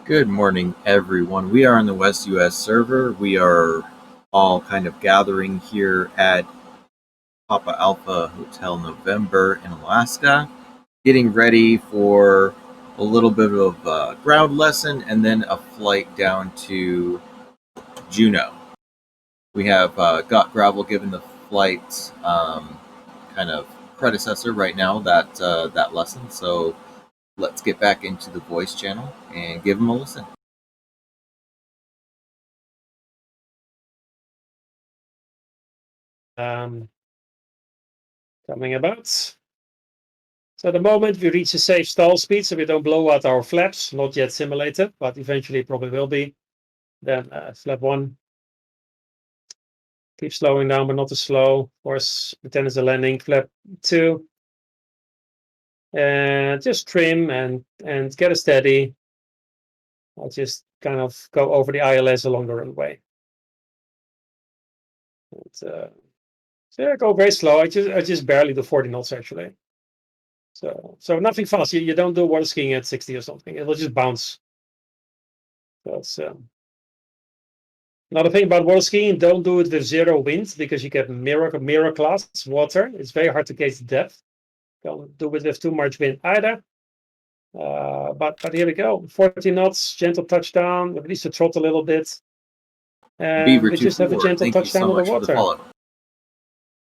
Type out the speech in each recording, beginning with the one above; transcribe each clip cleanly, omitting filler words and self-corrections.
Good morning, everyone. We are on the West US server. We are all kind of gathering here at Papa Alpha Hotel November in Alaska, getting ready for a little bit of a ground lesson and then a flight down to Juneau. We have GotGravel giving the flight kind of predecessor right now that lesson. So let's get back into the voice channel and give them a listen. Coming about. So at the moment we reach a safe stall speed, so we don't blow out our flaps, not yet simulated, but eventually probably will be. Then flap 1. Keep slowing down, but not too slow. Of course, pretend it's a landing. Flap 2. And just trim and get a steady. I'll just kind of go over the ILS along the runway. And, so I go very slow. I just barely do 40 knots actually. So nothing fast. You don't do water skiing at 60 or something. It will just bounce. That's another thing about water skiing. Don't do it with zero wind because you get mirror class water. It's very hard to gauge the depth. Don't do it with too much wind either. But here we go. 40 knots, gentle touchdown. Release the throttle a little bit. And we just have a gentle touchdown on the water.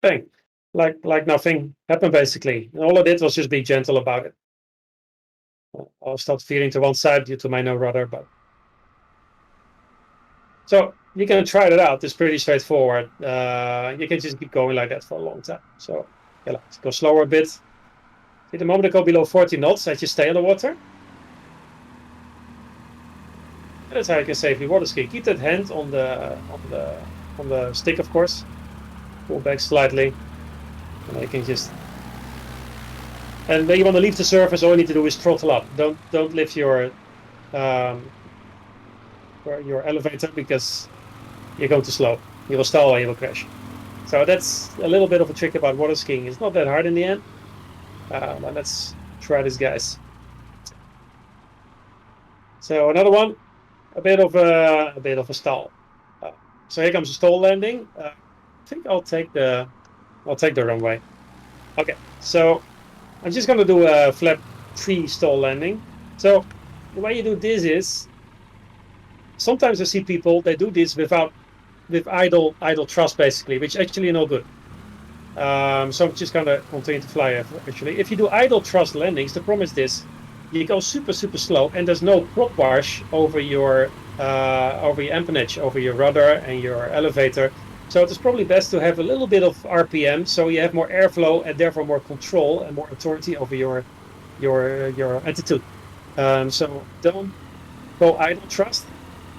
Thing. Like nothing happened basically. And all I did was just be gentle about it. I'll start veering to one side due to my no rudder, but so you can try it out. It's pretty straightforward. You can just keep going like that for a long time. So yeah, let's go slower a bit. See, the moment I go below 40 knots, I just stay underwater. And that's how you can safely water ski. Keep that hand on the stick, of course. Pull back slightly, and you can just. And when you want to leave the surface, all you need to do is throttle up. Don't lift your elevator because you're going too slow. You will stall or you will crash. So that's a little bit of a trick about water skiing. It's not that hard in the end. But let's try this, guys. So another one, a bit of a stall. So here comes a stall landing. I think I'll take the runway. Okay, so I'm just gonna do a flap 3 stall landing. So the way you do this is sometimes I see people they do this with idle thrust basically, which actually no good. So I'm just gonna continue to fly actually. If you do idle thrust landings, the problem is this: you go super slow, and there's no prop wash over your empennage, over your rudder and your elevator. So it's probably best to have a little bit of RPM, so you have more airflow and therefore more control and more authority over your attitude. So don't go idle thrust.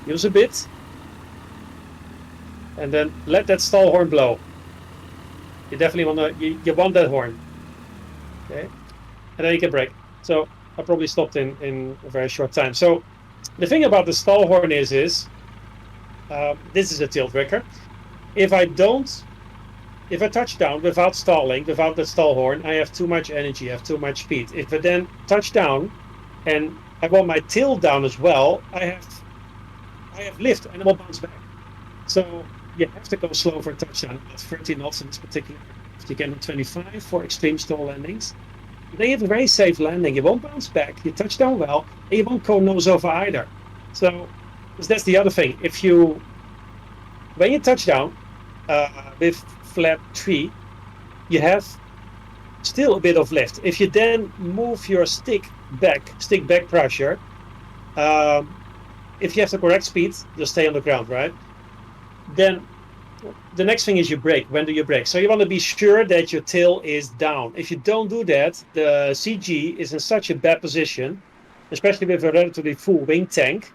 Use a bit, and then let that stall horn blow. You definitely you want that horn. Okay, and then you can brake. So I probably stopped in a very short time. So the thing about the stall horn is this is a tilt wrecker. If I touch down without stalling, without the stall horn, I have too much energy, I have too much speed. If I then touch down and I want my tail down as well, I have lift and it will bounce back. So you have to go slow for touchdown. That's 30 knots in this particular. You get 25 for extreme stall landings. Then you have a very safe landing. You won't bounce back. You touch down well, and you won't go nose over either. So that's the other thing. When you touch down with flap 3, you have still a bit of lift. If you then move your stick back pressure, if you have the correct speed, you'll stay on the ground, right? Then the next thing is you brake. When do you brake? So you want to be sure that your tail is down. If you don't do that, the CG is in such a bad position, especially with a relatively full wing tank.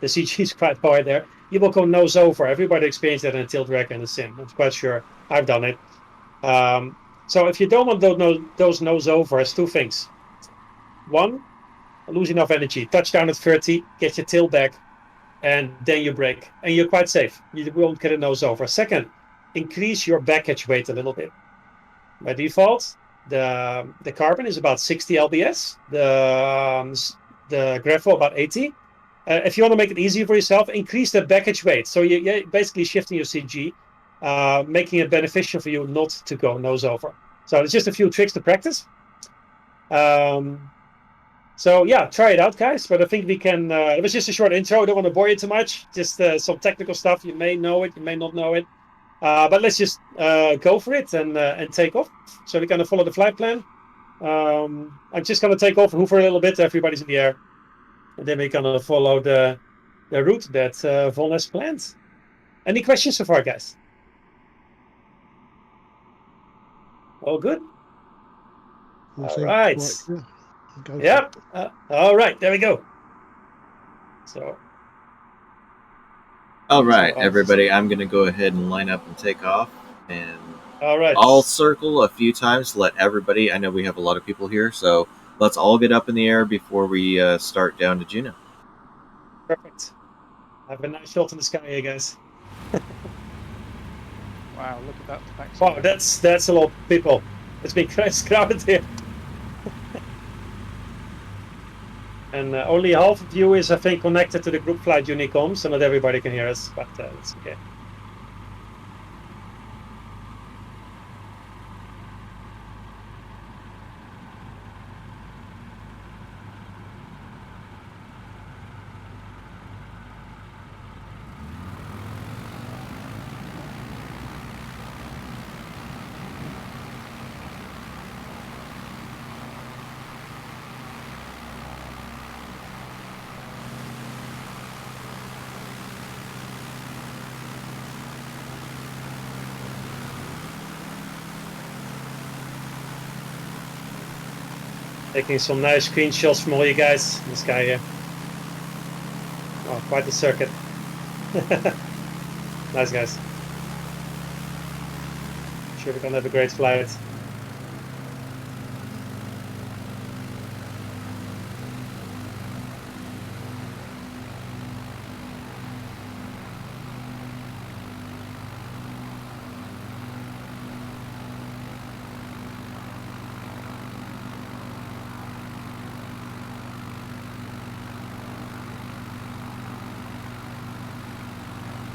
The CG is quite high there. You will go nose over. Everybody experienced that in a tilt wreck and a sim. I'm quite sure I've done it. So if you don't want those nose overs, two things. One, lose enough energy. Touchdown at 30, get your tail back, and then you brake. And you're quite safe. You won't get a nose over. Second, increase your backage weight a little bit. By default, the carbon is about 60 lbs. The gravel about 80. if you want to make it easier for yourself, increase the baggage weight. So you're basically shifting your CG, making it beneficial for you not to go nose over. So it's just a few tricks to practice. So yeah, try it out, guys. But I think we can. It was just a short intro. I don't want to bore you too much. Just some technical stuff. You may know it, you may not know it. But let's just go for it and take off. So we're going to follow the flight plan. I'm just going to take off and hover a little bit. Everybody's in the air, and then we're going to follow the route that Von has planned. Any questions so far, guys? All good. All right. Yep. All right. There we go. So. All right, everybody. I'm going to go ahead and line up and take off, and all right. I'll circle a few times to let everybody. I know we have a lot of people here, so let's all get up in the air before we start down to Juneau. Perfect. Have a nice shot in the sky here, guys. Wow, look at that. Wow, that's a lot of people. It's been crowded here. And only half of you is, I think, connected to the group flight Unicom, so not everybody can hear us, but it's okay. Taking some nice screenshots from all you guys in the sky here. Oh, quite the circuit. Nice, guys. Sure we're gonna have a great flight.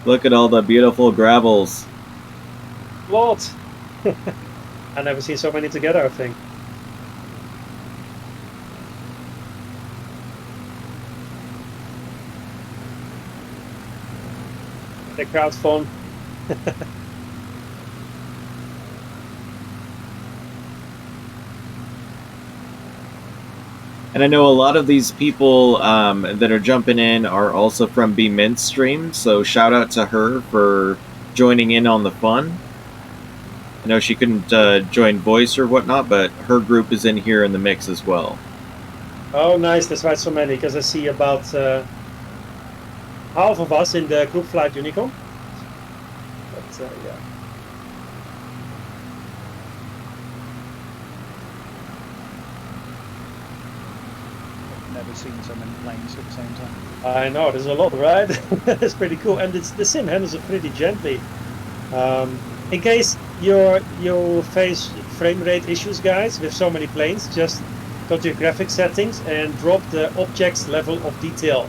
Look at all the beautiful gravels. Lord! I've never seen so many together, I think. The crowd's fun. And I know a lot of these people that are jumping in are also from B Mint stream, so shout out to her for joining in on the fun. I know she couldn't join voice or whatnot, but her group is in here in the mix as well. Oh, nice. That's why so many, because I see about half of us in the group flight Unicom. But yeah. Never seen so many planes at the same time. I know, there's a lot, right? It's pretty cool, and the sim handles it pretty gently. In case you face frame rate issues, guys, with so many planes, just go to your graphics settings and drop the object's level of detail.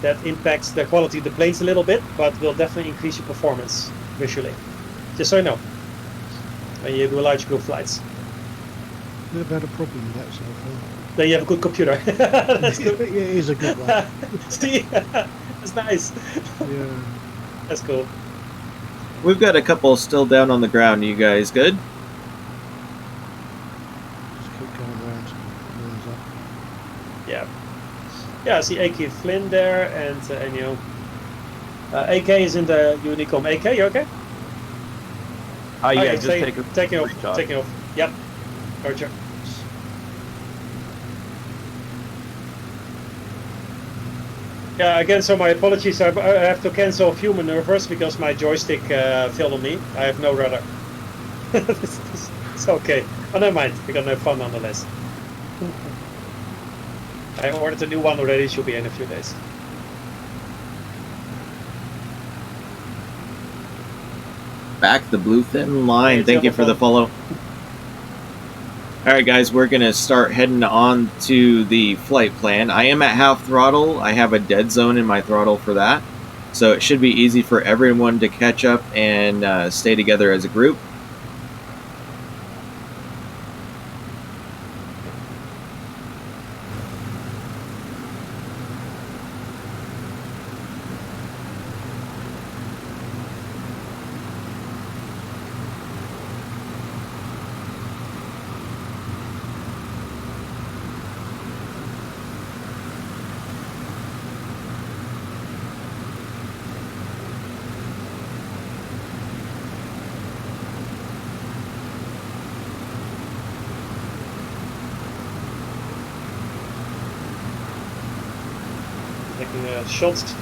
That impacts the quality of the planes a little bit, but will definitely increase your performance visually. Just so you know, when you do large group flights. Never had a problem with that so far. Then you have a good computer. That's good. Yeah, it is a good one. See, that's nice. Yeah. That's cool. We've got a couple still down on the ground. You guys good? Just keep going around. Yeah. Yeah, I see AK Flynn there, and you know, AK is in the Unicom. AK, you okay? Yeah, Okay, just taking off. Yep. Roger. Yeah, again, so my apologies. I have to cancel human reverse because my joystick failed on me. I have no rudder. It's okay. Oh, never mind. We're gonna have fun nonetheless. I ordered a new one already. Should be in a few days. Back the blue thin line. It's Thank you on for the the follow. All right, guys, we're going to start heading on to the flight plan. I am at half throttle. I have a dead zone in my throttle for that. So it should be easy for everyone to catch up and stay together as a group. Taking shots.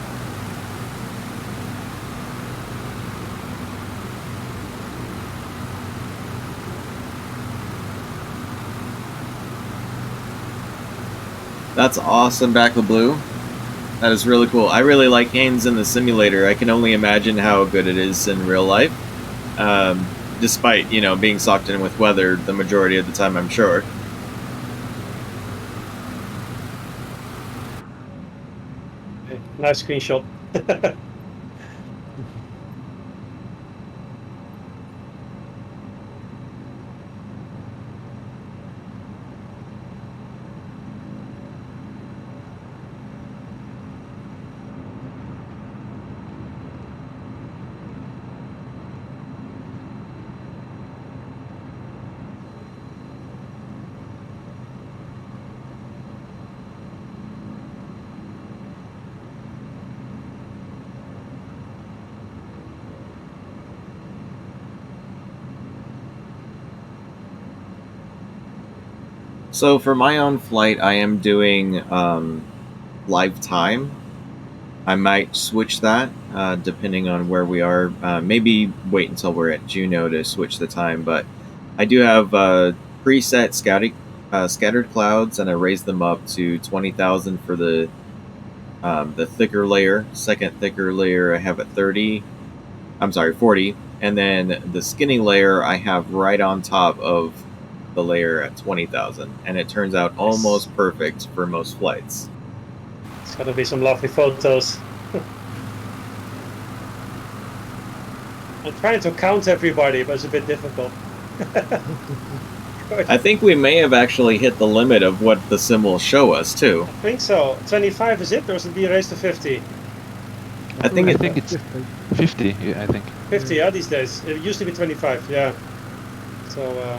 That's awesome, back the blue. That is really cool. I really like Haynes in the simulator. I can only imagine how good it is in real life. Despite, you know, being socked in with weather the majority of the time, I'm sure. Okay, nice screenshot. So for my own flight, I am doing live time. I might switch that depending on where we are. Maybe wait until we're at Juneau to switch the time. But I do have preset scattered clouds, and I raised them up to 20,000 for the thicker layer. Second thicker layer I have at 30. I'm sorry, 40. And then the skinny layer I have right on top of the layer at 20,000, and it turns out almost perfect for most flights. It's gonna be some lovely photos. I'm trying to count everybody, but it's a bit difficult. I think we may have actually hit the limit of what the sim will show us too. I think so. 25 is it, or is it be raised to 50? I think it's 50. Yeah, I think 50, yeah, these days. It used to be 25, yeah. So,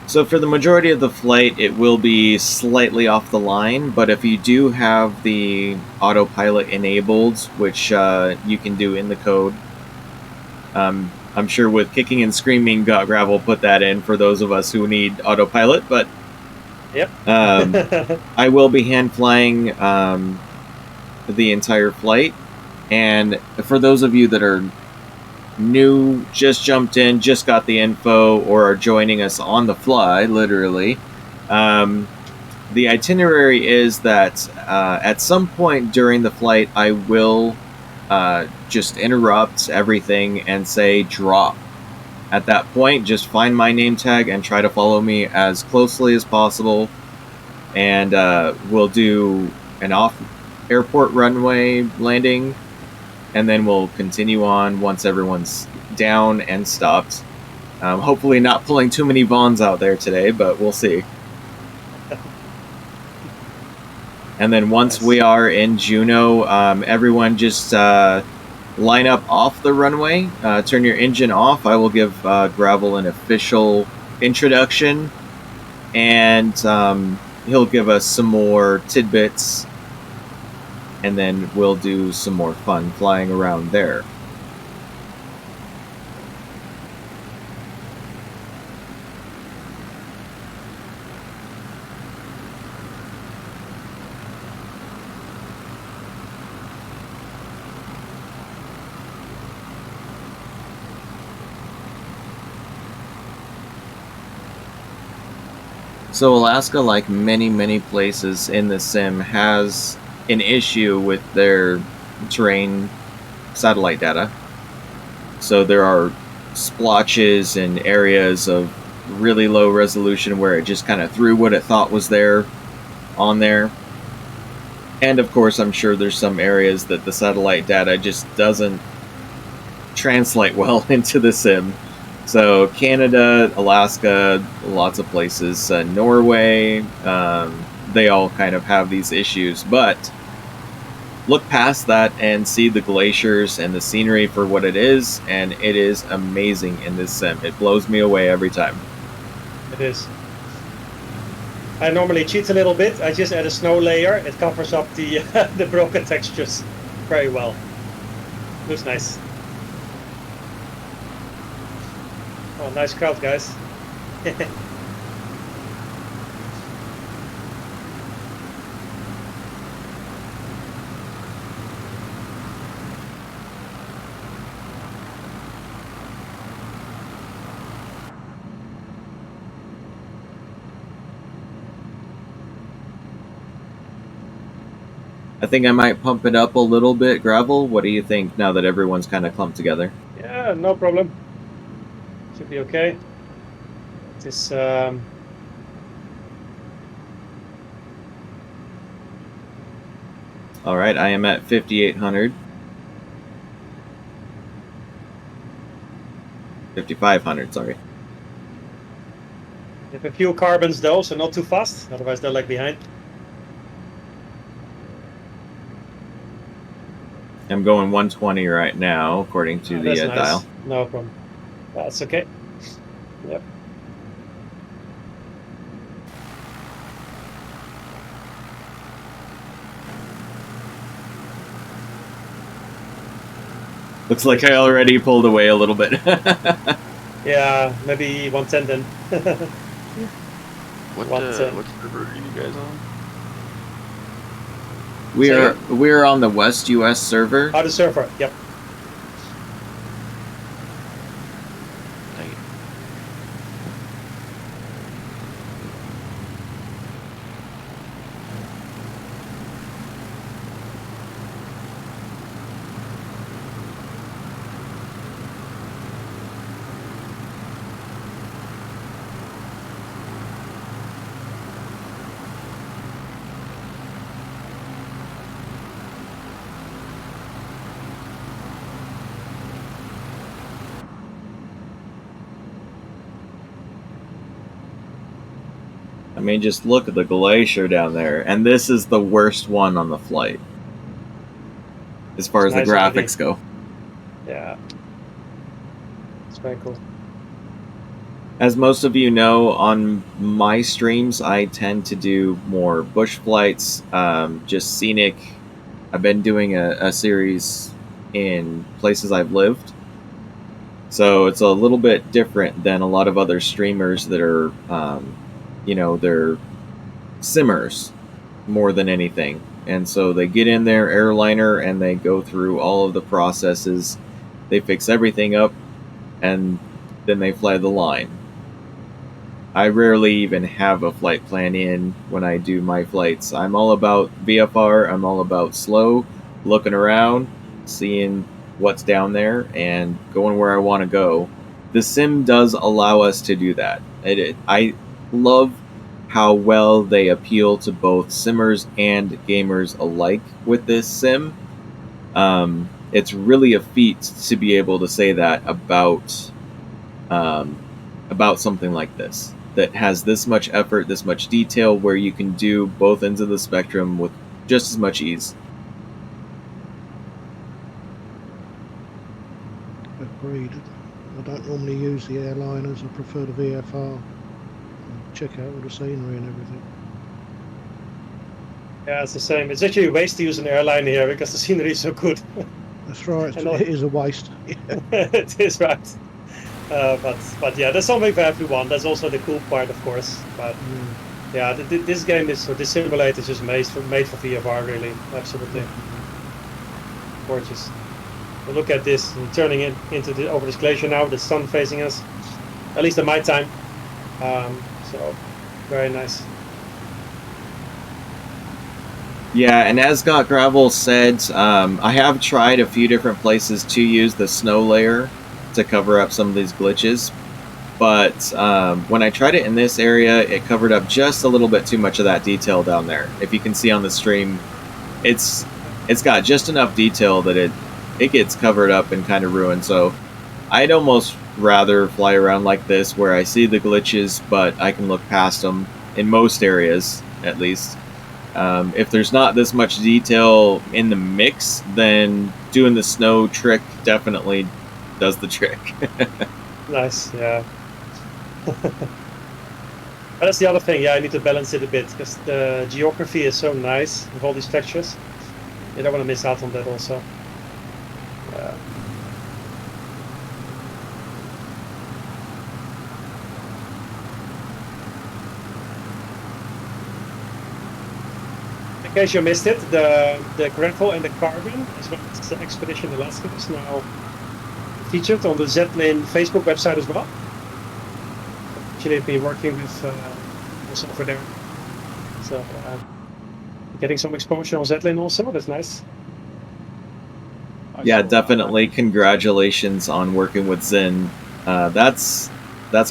So for the majority of the flight, it will be slightly off the line, but if you do have the autopilot enabled, which you can do in the code, I'm sure with kicking and screaming, GotGravel put that in for those of us who need autopilot, but yep. I will be hand flying the entire flight, and for those of you that are new, just jumped in, just got the info, or are joining us on the fly, literally, the itinerary is that at some point during the flight, I will just interrupt everything and say drop. At that point, just find my name tag and try to follow me as closely as possible, and we'll do an off-airport runway landing, and then we'll continue on once everyone's down and stopped. Hopefully not pulling too many Vons out there today, but we'll see. And then once we are in Juneau, everyone just line up off the runway, turn your engine off. I will give Gravel an official introduction, and he'll give us some more tidbits, and then we'll do some more fun flying around there. So Alaska, like many places in the sim, has an issue with their terrain satellite data. So there are splotches and areas of really low resolution where it just kind of threw what it thought was there on there. And of course, I'm sure there's some areas that the satellite data just doesn't translate well into the sim. So Canada, Alaska, lots of places, Norway, they all kind of have these issues. But look past that and see the glaciers and the scenery for what it is, and it is amazing in this sim. It blows me away every time. It is. I normally cheat a little bit. I just add a snow layer. It covers up the the broken textures very well. Looks nice. Oh, nice crowd, guys. I think I might pump it up a little bit, Gravel. What do you think now that everyone's kind of clumped together? Yeah, no problem. Should be okay. This All right, I am at 5,800. 5,500, sorry. have a few carbons though, so not too fast. Otherwise, they'll lag behind. I'm going 120 right now, according to the That's nice. dial. No problem. That's okay. Yep. Looks like I already pulled away a little bit. Yeah, maybe 110 then. What server are you guys on? We're on the West US server. Oh, the server. Yep. Dang it. I mean, just look at the glacier down there, and this is the worst one on the flight, as far as the Nice graphics go. Yeah. It's very cool. As most of you know, on my streams, I tend to do more bush flights, just scenic. I've been doing a series in places I've lived. So it's a little bit different than a lot of other streamers that are, they're simmers more than anything. And so they get in their airliner and they go through all of the processes. They fix everything up and then they fly the line. I rarely even have a flight plan in when I do my flights. I'm all about VFR. I'm all about slow, looking around, seeing what's down there, and going where I want to go. The sim does allow us to do that. I love how well they appeal to both simmers and gamers alike with this sim. It's really a feat to be able to say that about something like this that has this much effort, this much detail, where you can do both ends of the spectrum with just as much ease. Agreed. I don't normally use the airliners. I prefer the VFR. Check out all the scenery and everything. Yeah, it's the same. It's actually a waste to use an airline here because the scenery is so good. That's right. I know. It is a waste. It is right. But yeah, there's something for everyone. That's also the cool part, of course. But yeah, this game is, or this simulator is just made for VFR, really. Absolutely. Gorgeous. But look at this, and turning it into over this glacier now, the sun facing us. At least at my time. So, very nice. Yeah, and as GotGravel said, I have tried a few different places to use the snow layer. to cover up some of these glitches. But when I tried it in this area, it covered up just a little bit too much of that detail down there. If you can see on the stream, it's got just enough detail that it gets covered up and kind of ruined. So I'd almost rather fly around like this where I see the glitches, but I can look past them in most areas, at least. If there's not this much detail in the mix, then doing the snow trick definitely does the trick. Nice, yeah. That's the other thing, yeah, I need to balance it a bit, because the geography is so nice with all these textures. You don't want to miss out on that also. In case you missed it, the gravel and the carbon, as well as the Expedition Alaska, is now featured on the Zetlin Facebook website as well. Actually, I've been working with also over there, so getting some exposure on Zetlin also. That's nice. Yeah, definitely. Congratulations on working with Zen. That's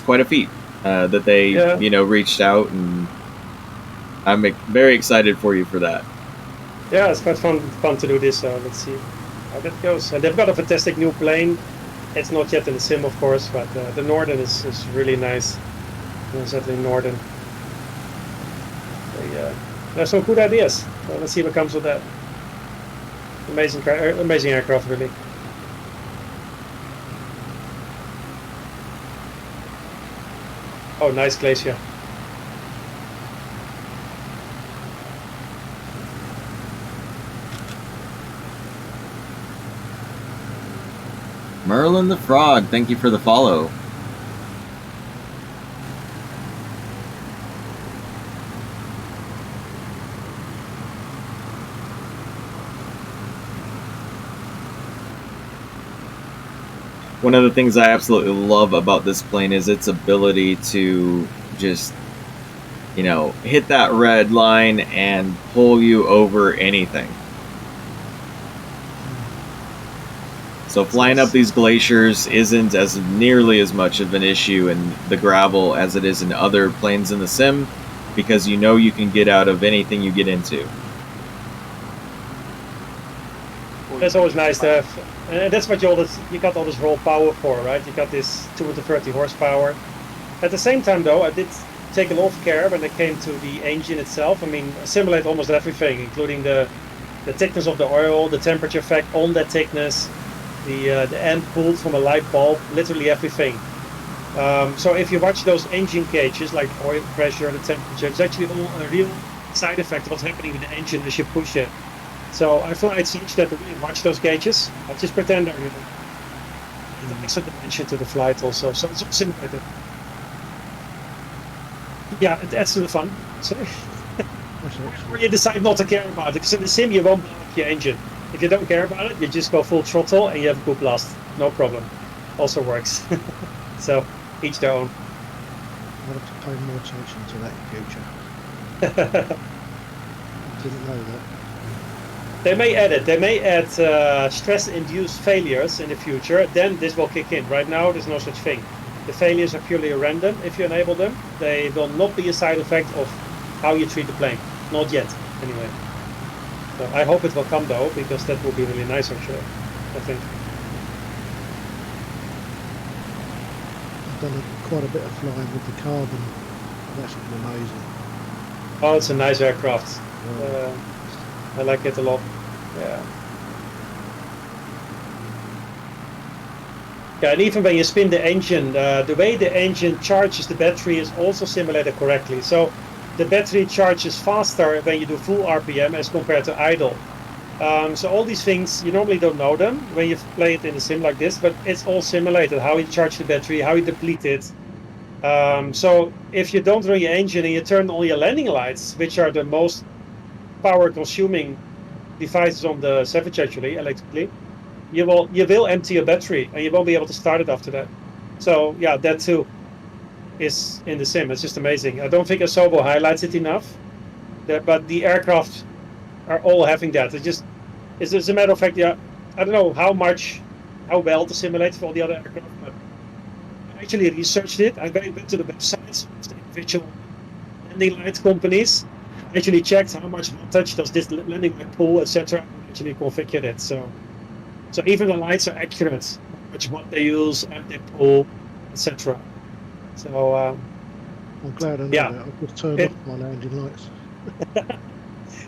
quite a feat that they reached out, and I'm very excited for you for that. Yeah, it's quite fun to do this. So let's see how that goes. And they've got a fantastic new plane. It's not yet in the sim, of course, but the Norden is really nice. Zetlin Norden. There's some good ideas. So let's see what comes with that. Amazing aircraft, really. Oh, nice glacier. Merlin the Frog, thank you for the follow. One of the things I absolutely love about this plane is its ability to just, hit that red line and pull you over anything. So flying up these glaciers isn't as nearly as much of an issue in the gravel as it is in other planes in the sim, because you can get out of anything you get into. That's always nice to have, and that's what you got all this raw power for, right? You got this 230 horsepower. At the same time, though, I did take a lot of care when it came to the engine itself. I mean, simulate almost everything, including the thickness of the oil, the temperature effect on that thickness, the amp pulled from a light bulb, literally everything. So if you watch those engine gauges, like oil pressure, the temperature, it's actually all a real side effect of what's happening with the engine as you push it. So I thought I'd switch that to really watch those gauges. I just pretend they're an extra dimension to the flight also. So it's all simulated. Yeah, it adds to the fun. So, or you decide not to care about it, because in the sim you won't blow up your engine. If you don't care about it, you just go full throttle and you have a good blast. No problem. Also works. So each their own. I'll have to pay more attention to that in future. Didn't know that. They may add it. They may add stress-induced failures in the future. Then this will kick in. Right now, there's no such thing. The failures are purely random. If you enable them, they will not be a side effect of how you treat the plane. Not yet, anyway. So I hope it will come though, because that will be really nice, actually. I think. I've done quite a bit of flying with the carbon. That's been amazing. Oh, it's a nice aircraft. Yeah. I like it a lot. Yeah. Yeah, and even when you spin the engine, the way the engine charges the battery is also simulated correctly. So the battery charges faster when you do full RPM as compared to idle. So all these things, you normally don't know them when you play it in a sim like this, but it's all simulated, how you charge the battery, how you deplete it. So if you don't run your engine and you turn on your landing lights, which are the most power consuming devices on the Savage actually, electrically, you will empty your battery and you won't be able to start it after that. So yeah, that too is in the sim. It's just amazing. I don't think Asobo highlights it enough, but the aircraft are all having that. It's a matter of fact, yeah, I don't know how much how well to simulate for all the other aircraft, but I actually researched it. I went to the websites of the individual landing light companies. I actually checked how much voltage does this landing light pull, etc. and actually configured it. So even the lights are accurate, how much watt they use, and they pull, etc. So I'm glad I know yeah. that. I've just turned It- off my landing lights.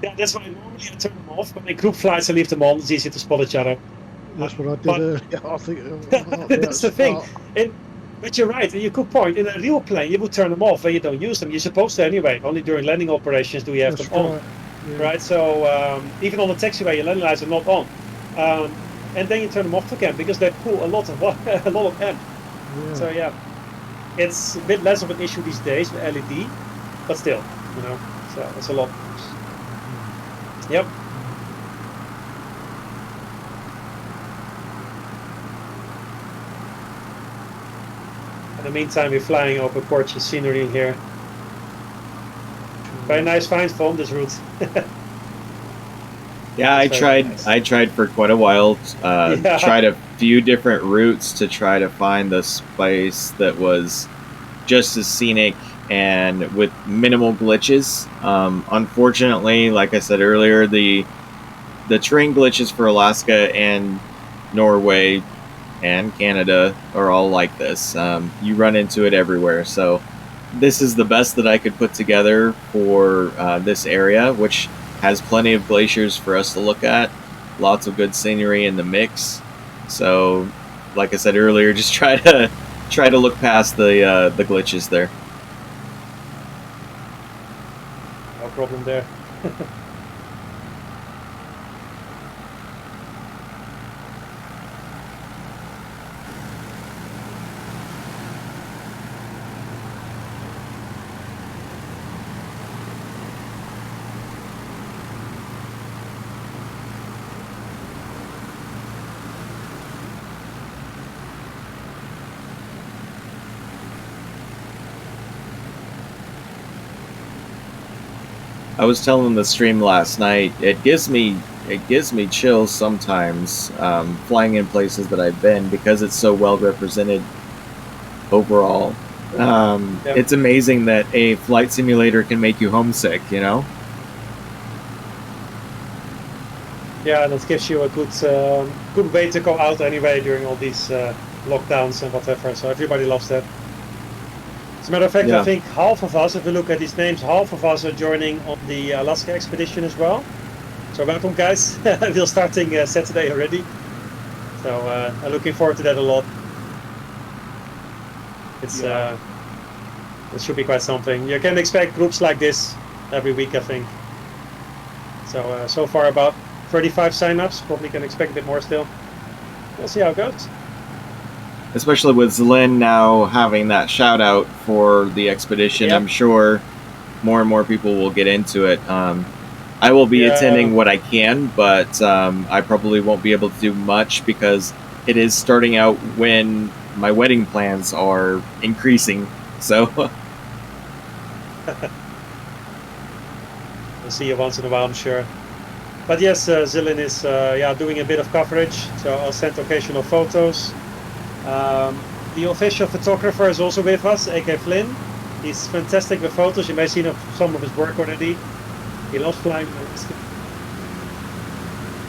yeah, that's why normally I turn them off, but in group flights I leave them on. It's easy to spot each other. That's what I did But- earlier. I think I might be able That's to the thing. start. But you're right, and you good point. In a real plane, you would turn them off when you don't use them. You're supposed to anyway. Only during landing operations do you have That's them on. right. Yeah. Right? So even on the taxiway, your landing lights are not on. And then you turn them off again because they pull a lot of amp. Yeah. So yeah, it's a bit less of an issue these days with LED, but still, so it's a lot. Yep. In the meantime, we're flying over gorgeous scenery here. Very nice find from this route. Yeah, I That's very tried. nice. I tried for quite a while. Yeah. Tried a few different routes to try to find the space that was just as scenic and with minimal glitches. Unfortunately, like I said earlier, the terrain glitches for Alaska and Norway and Canada are all like this. You run into it everywhere. So this is the best that I could put together for this area, which has plenty of glaciers for us to look at, lots of good scenery in the mix. So, like I said earlier, just try to look past the glitches there. No problem there. I was telling the stream last night. It gives me chills sometimes flying in places that I've been because it's so well represented overall. Yeah. It's amazing that a flight simulator can make you homesick. Yeah, that gives you a good way to go out anyway during all these lockdowns and whatever. So everybody loves that. As a matter of fact, Yeah. I think half of us, if we look at these names, half of us are joining on the Alaska expedition as well. So welcome, guys. We're starting Saturday already. So I'm looking forward to that a lot. It's it should be quite something. You can expect groups like this every week, I think. So so far about 35 signups. Probably can expect a bit more still. We'll see how it goes. Especially with Zlin now having that shout out for the expedition, Yep. I'm sure more and more people will get into it. I will be Yeah. attending what I can, but I probably won't be able to do much because it is starting out when my wedding plans are increasing. So We'll see you once in a while, I'm sure. But yes, Zilin is doing a bit of coverage, so I'll send occasional photos. The official photographer is also with us, A.K. Flynn. He's fantastic with photos. You may have seen some of his work already. He loves flying.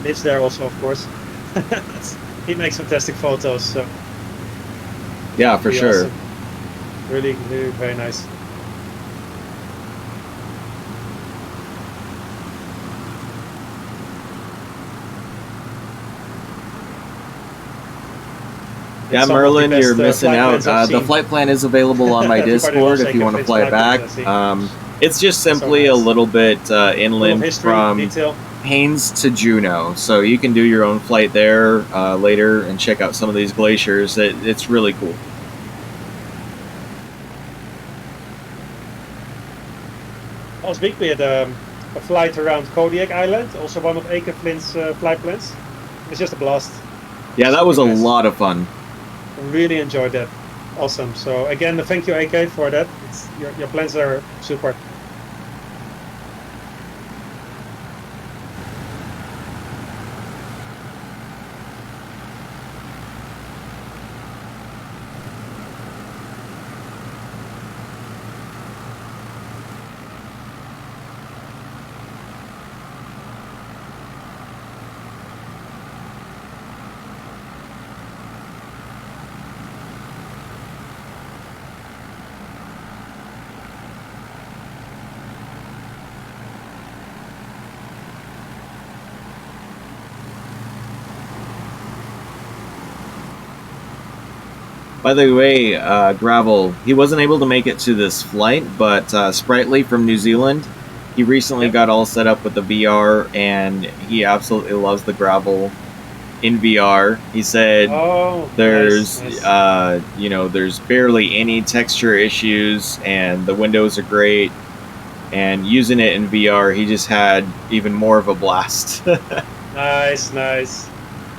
Lives there also, of course. He makes fantastic photos. So yeah, for pretty sure. awesome. Really, really very nice. Yeah, Some of the Merlin, best, you're missing flight out. plans I've The seen. flight plan is available on my Everybody Discord loves if you want to Flight play it back. plans I've seen. It's just simply So a nice. little bit Full inland of history, from detail. Haines to Juneau, so you can do your own flight there later and check out some of these glaciers. It's really cool. Last week we had a flight around Kodiak Island, also one of A.K. Flynn's flight plans. It was just a blast. Yeah, that was a Nice. lot of fun. Really enjoyed that. Awesome. So again, thank you, AK, for that. Your plans are super. By the way, Gravel, he wasn't able to make it to this flight, but Sprightly from New Zealand, he recently got all set up with the VR, and he absolutely loves the Gravel in VR. He said there's, nice. There's barely any texture issues, and the windows are great. And using it in VR, he just had even more of a blast. Nice.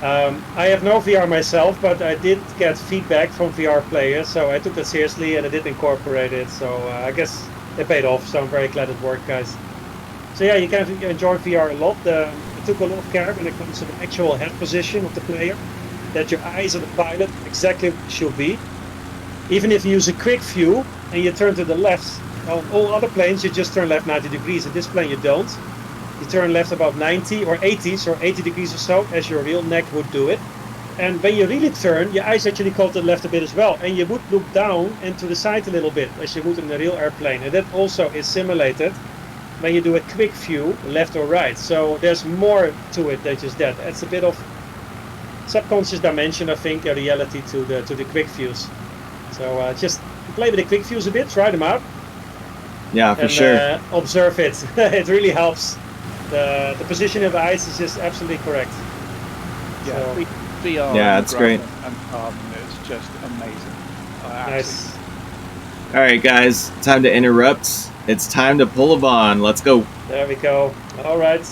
I have no VR myself, but I did get feedback from VR players, so I took that seriously and I did incorporate it. So I guess it paid off. So I'm very glad it worked, guys. So yeah, you can enjoy VR a lot. I took a lot of care when it comes to the actual head position of the player, that your eyes on the pilot exactly what should be. Even if you use a quick view and you turn to the left, on all other planes you just turn left 90 degrees. In this plane you don't. You turn left about 90 or 80, so 80 degrees or so, as your real neck would do it. And when you really turn, your eyes actually go to the left a bit as well, and you would look down and to the side a little bit, as you would in a real airplane. And that also is simulated when you do a quick view, left or right. So there's more to it than just that. It's a bit of subconscious dimension, I think, a reality to the quick views. So just play with the quick views a bit, try them out. Yeah, for sure. Observe it. It really helps. The position of the eyes is just absolutely correct. Yeah, So, VR. Yeah, and it's great. and it's just amazing. nice. All right, guys, time to interrupt. It's time to pull a Vaughn. Let's go. There we go. All right.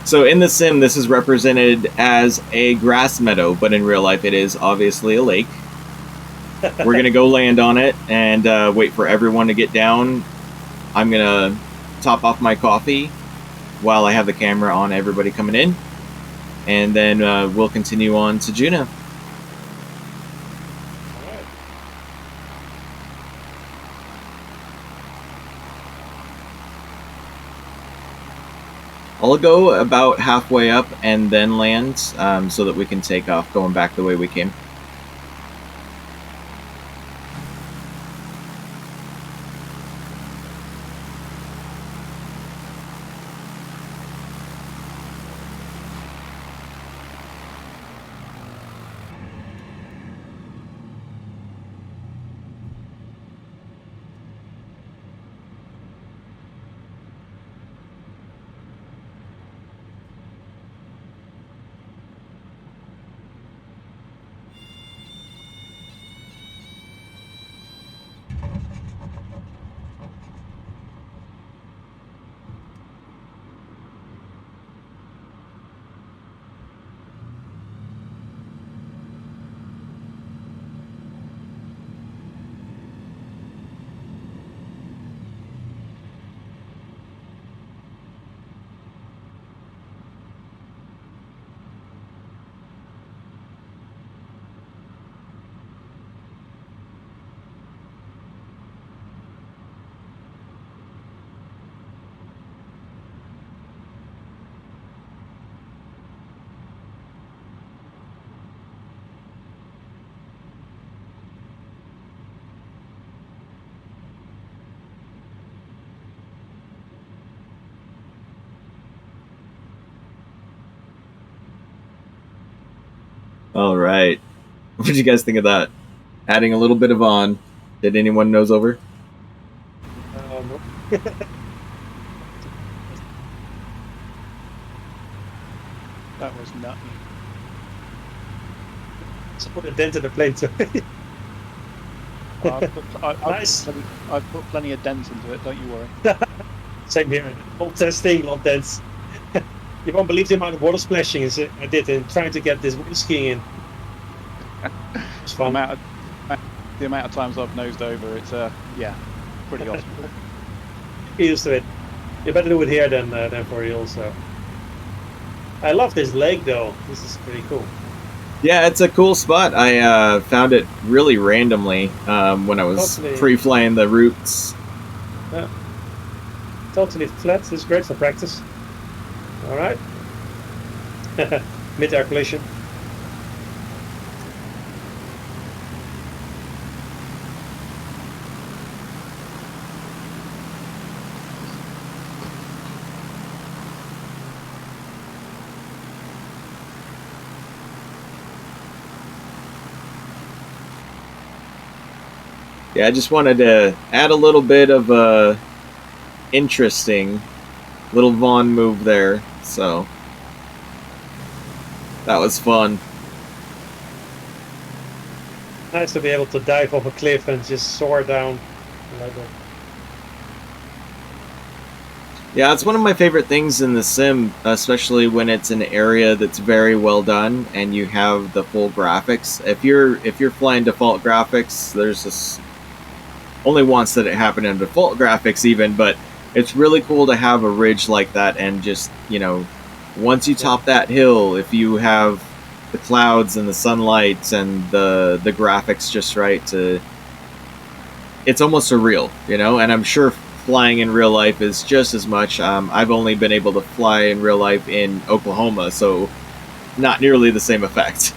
So in the sim, this is represented as a grass meadow, but in real life, it is obviously a lake. We're gonna go land on it and wait for everyone to get down. I'm gonna top off my coffee while I have the camera on everybody coming in, and then we'll continue on to Juneau. I'll go about halfway up and then land so that we can take off going back the way we came. All right. What did you guys think of that? Adding a little bit of on. Did anyone nose over? No. That was nutty. Just put a dent in the plane too. Nice. I've put plenty of dents into it, don't you worry. Same here. All testing, lot dents. You won't believe the amount of water splashing I did in trying to get this water skiing in. It's fun. The amount of times I've nosed over, it's yeah, pretty awesome. Get used to it. You better do it here than for real. So I love this lake though. This is pretty cool. Yeah, it's a cool spot. I found it really randomly when I was Totally. pre-flying the routes. Totally flat. This is great for practice. All right. Mid-air collision. Yeah, I just wanted to add a little bit of a interesting little Vaughn move there, so that was fun. Nice to be able to dive off a cliff and just soar down. I like that. Yeah, it's one of my favorite things in the sim, especially when it's an area that's very well done and you have the full graphics. If you're flying default graphics, there's this only once that it happened in default graphics even, but it's really cool to have a ridge like that and just, you know, once you top that hill, if you have the clouds and the sunlight and the graphics just right, it's almost surreal, you know, and I'm sure flying in real life is just as much. I've only been able to fly in real life in Oklahoma, so not nearly the same effect.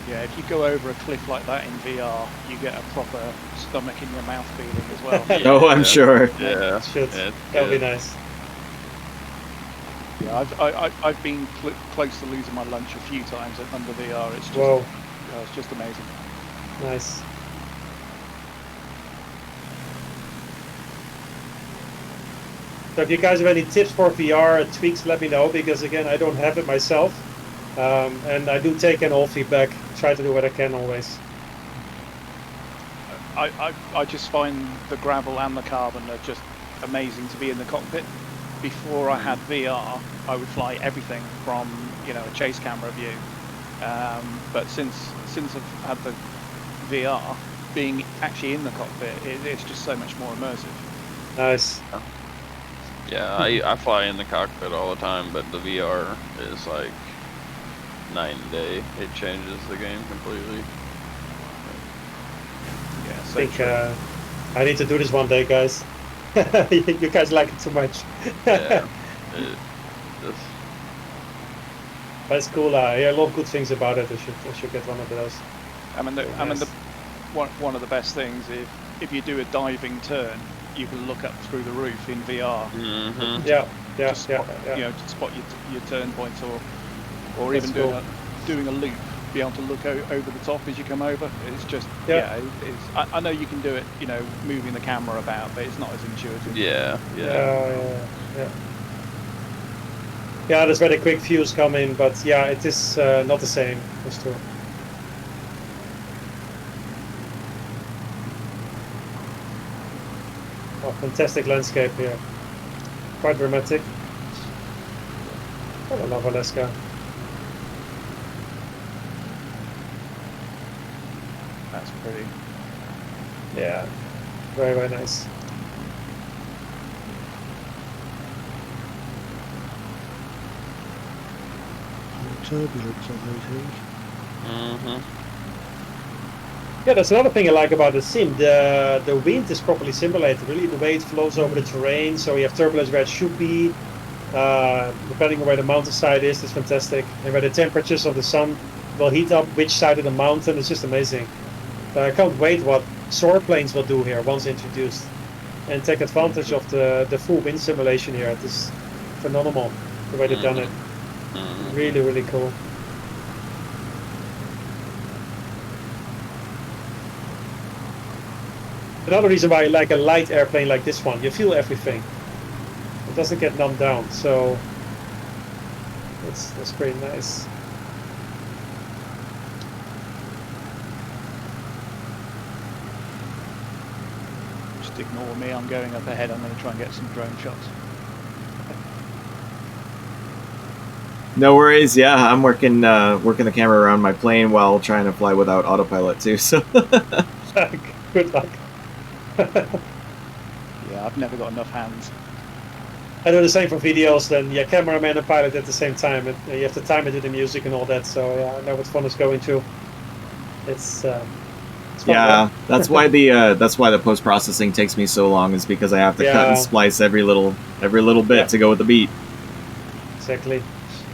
Yeah, if you go over a cliff like that in VR, you get a proper stomach in your mouth feeling as well. Oh, I'm sure. Yeah. Should. Yeah, That would be yeah. nice. Yeah, I've been close to losing my lunch a few times under VR. It's just, Whoa. it's just amazing. Nice. So if you guys have any tips for VR tweaks, let me know, because again, I don't have it myself. And I do take in all feedback, try to do what I can always. I just find the gravel and the carbon are just amazing to be in the cockpit. Before I had VR, I would fly everything from, you know, a chase camera view. But since I've had the VR, being actually in the cockpit, it's just so much more immersive. Nice. Yeah, I fly in the cockpit all the time, but the VR is like night and day. It changes the game completely. Yeah, I so think I need to do this one day, guys. You guys like it too much. Yeah. That's cool. I hear a lot of good things about it. I should get one of those. I mean, one of the best things if you do a diving turn, you can look up through the roof in VR. Mm-hmm. Yeah. You know, to spot your turn points, or That's even cool. doing a loop, be able to look over the top as you come over. It's just I know you can do it, you know, moving the camera about, but it's not as intuitive. Yeah. Yeah, there's very quick views come in, but yeah, it is not the same. That's true. Oh, fantastic landscape here. Quite dramatic. I love Alaska. That's pretty. Yeah, very, very nice. Turbulence on those hills. Mm-hmm. Yeah, that's another thing I like about the sim. The wind is properly simulated. Really, the way it flows over the terrain. So you have turbulence where it should be. Depending on where the mountainside is, it's fantastic. And where the temperatures of the sun will heat up which side of the mountain. It's just amazing. I can't wait what soar planes will do here once introduced. And take advantage of the full wind simulation here. It is phenomenal the way they've done it. Mm-hmm. Really, really cool. Another reason why I like a light airplane like this one, you feel everything. It doesn't get numbed down, so that's pretty nice. Just ignore me. I'm going up ahead. I'm going to try and get some drone shots. No worries. Yeah, I'm working the camera around my plane while trying to fly without autopilot too. So Good luck. Yeah, I've never got enough hands. I do the same for videos. Then yeah, cameraman and pilot at the same time, and you have to time it with the music and all that. So yeah, I know what fun is going to. It's fun, Yeah, that's why the post processing takes me so long, is because I have to cut and Yeah. splice every little bit Yeah. to go with the beat. Exactly.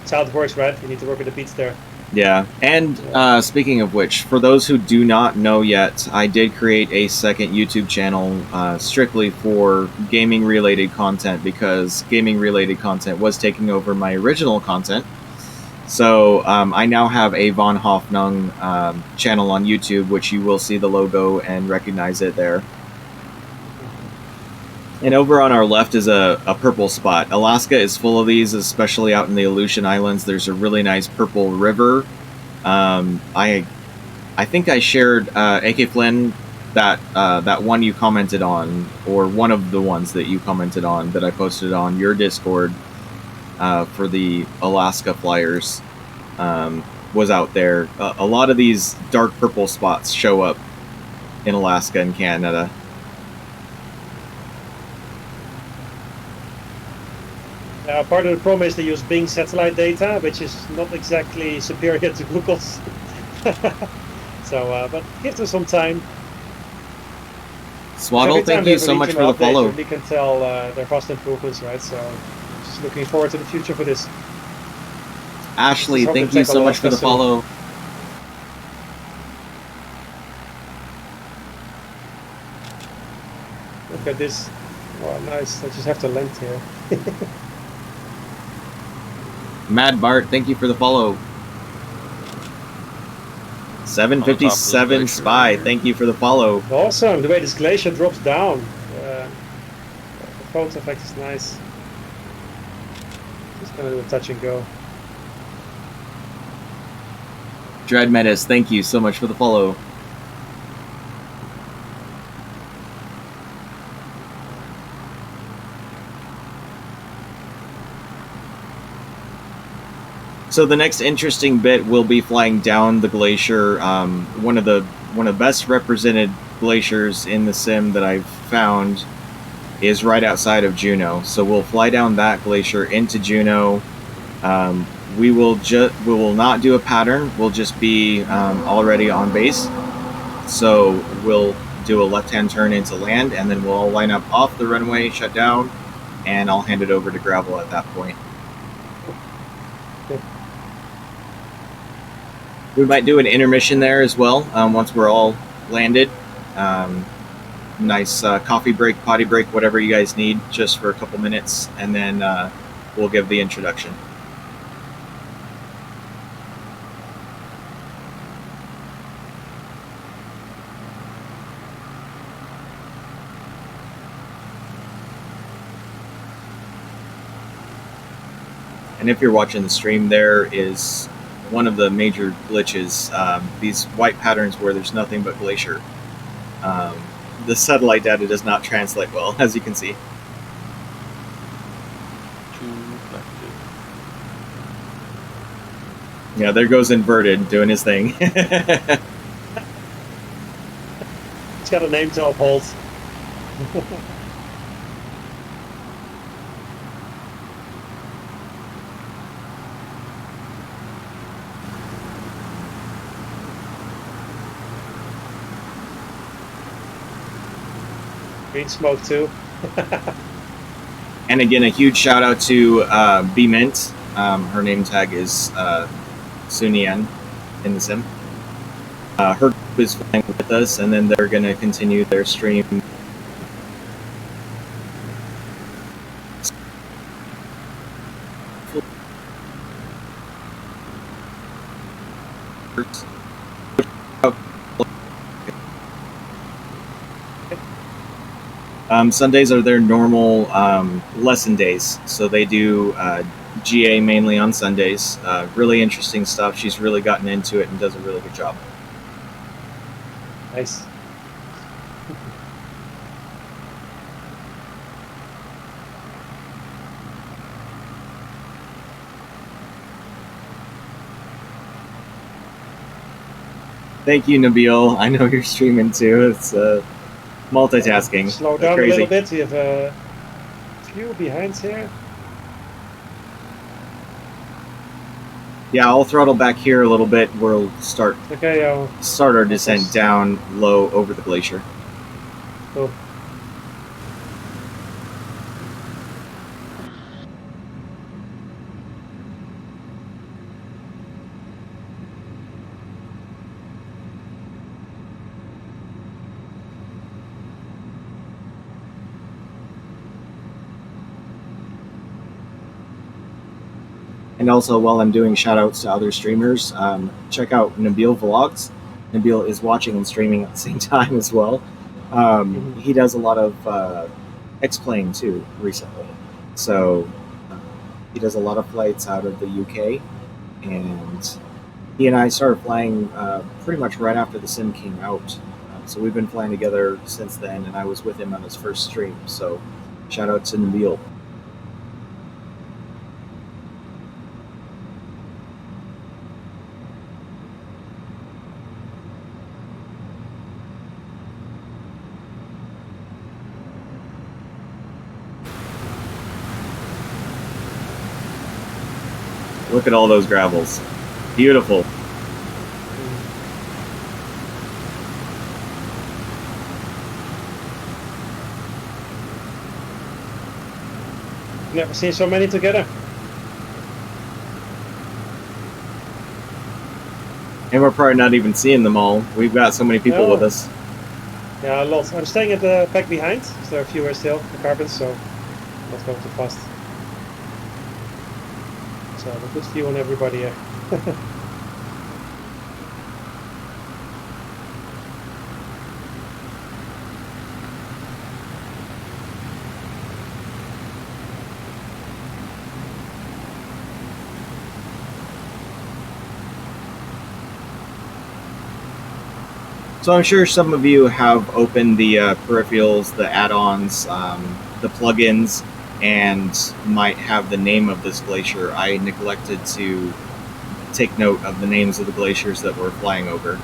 It's how it works, right? You need to work with the beats there. Yeah, and speaking of which, for those who do not know yet, I did create a second YouTube channel strictly for gaming-related content, because gaming-related content was taking over my original content. So I now have a VonHoffnung channel on YouTube, which you will see the logo and recognize it there. And over on our left is a purple spot. Alaska is full of these, especially out in the Aleutian Islands. There's a really nice purple river. I think I shared AK Flynn that one you commented on, or one of the ones that you commented on that I posted on your Discord for the Alaska Flyers was out there. A lot of these dark purple spots show up in Alaska and Canada. Part of the problem is they use Bing satellite data, which is not exactly superior to Google's. So, but give them some time. Swaddle, Every time thank they you so release much an for the update, follow. We can tell their fast improvements, right? So, just looking forward to the future for this. Ashley, Just hope thank they you tackle so much for the Alaska soon. follow. Look at this. Oh, nice. I just have to land here. Mad Bart, thank you for the follow. 757 glacier. Spy, thank you for the follow. Awesome. The way this glacier drops down. The photo effect is nice. Just gonna do a touch and go. Dread Menace, thank you so much for the follow. So the next interesting bit will be flying down the glacier. One of the best represented glaciers in the sim that I've found is right outside of Juneau. So we'll fly down that glacier into Juneau. We will not do a pattern. We'll just be already on base. So we'll do a left-hand turn into land, and then we'll all line up off the runway, shut down, and I'll hand it over to Gravel at that point. We might do an intermission there as well once we're all landed. Nice coffee break, potty break, whatever you guys need, just for a couple minutes, and then we'll give the introduction. And if you're watching the stream, there is one of the major glitches, these white patterns where there's nothing but glacier. The satellite data does not translate well, as you can see. Too reflective. Yeah, there goes Inverted doing his thing. It's got a name to uphold. Green smoke too. And again, a huge shout out to B Mint. Her name tag is Sunian in the sim. Her group is flying with us, and then they're going to continue their stream. Sundays are their normal lesson days, so they do GA mainly on Sundays. Really interesting stuff. She's really gotten into it and does a really good job. Nice. Thank you, Nabil. I know you're streaming too. It's multitasking. Slow down Crazy. a little bit. We have a few behinds here. Yeah, I'll throttle back here a little bit. We'll start Okay, our descent down low over the glacier. cool. And also, while I'm doing shout outs to other streamers, check out Nabil Vlogs. Nabil is watching and streaming at the same time as well. He does a lot of X-Plane too recently. So he does a lot of flights out of the UK. And he and I started flying pretty much right after the sim came out. So we've been flying together since then, and I was with him on his first stream. So shout out to Nabil. Look at all those gravels. Beautiful. Never seen so many together. And we're probably not even seeing them all. We've got so many people with us. Yeah, a lot. I'm staying at the back behind, so there are fewer still, the carbons, so not going too fast. So a good view on everybody here. So I'm sure some of you have opened the peripherals, the add-ons, the plugins, and might have the name of this glacier. I neglected to take note of the names of the glaciers that we're flying over.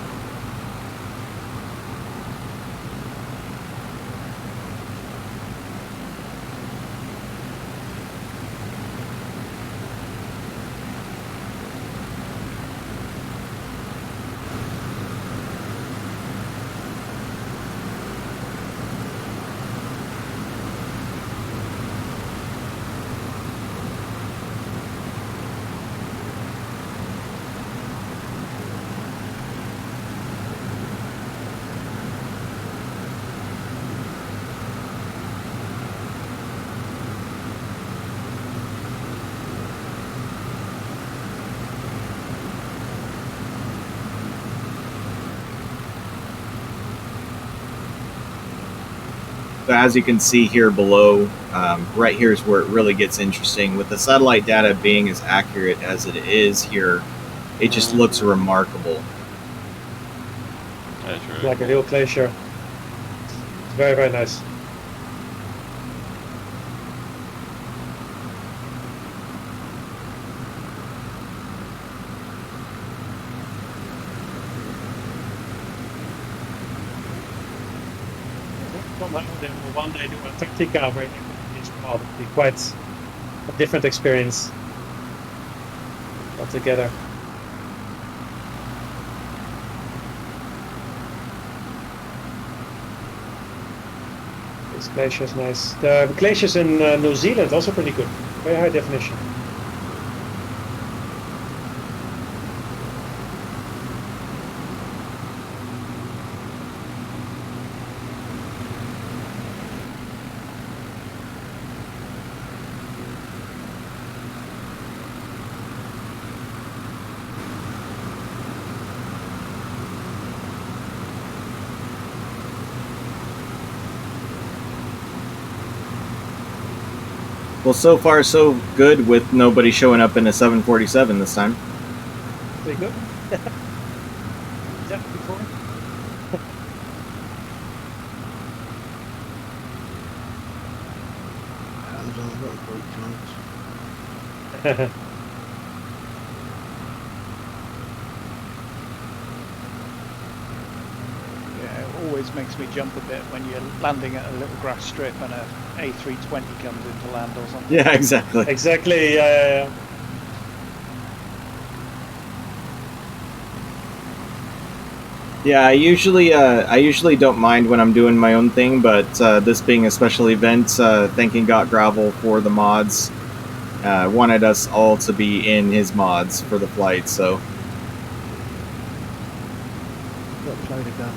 So as you can see here below, right here is where it really gets interesting. With the satellite data being as accurate as it is here, it just looks remarkable. That's really Like a real glacier. It's very, very nice. One day do Antarctica where it's probably quite a different experience altogether. This glacier is nice. The glaciers in New Zealand also pretty good. Very high definition. Well, so far so good with nobody showing up in a 747 this time. Pretty good. Yeah, before. Hands on little brake lights. Yeah, it always makes me jump a bit when you're landing at a little grass strip and a A320 comes into land or something. Yeah, exactly. Exactly. Yeah, I usually don't mind when I'm doing my own thing, but this being a special event, thanking GotGravel for the mods, wanted us all to be in his mods for the flight. So Got to play the gun.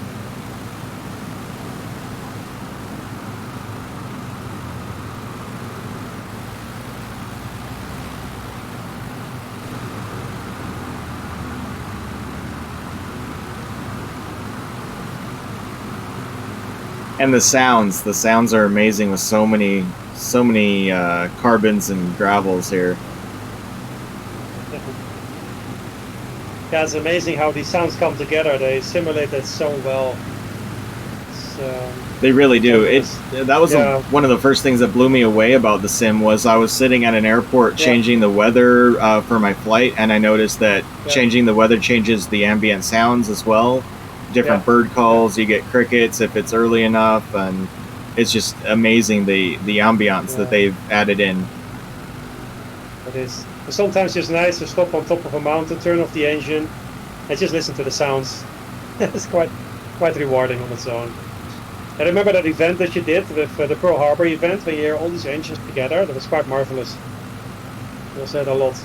and the sounds are amazing with so many carbons and gravels here. Yeah, it's amazing how these sounds come together. They simulate it so well. They really do. That was Yeah. one of the first things that blew me away about the sim was I was sitting at an airport changing the weather for my flight, and I noticed that changing the weather changes the ambient sounds as well. Different bird calls, you get crickets if it's early enough, and it's just amazing the ambiance that they've added in. It is. But sometimes it's nice to stop on top of a mountain, turn off the engine, and just listen to the sounds. It's quite rewarding on its own. I remember that event that you did with the Pearl Harbor event, where you hear all these engines together. That was quite marvelous. You said a lot.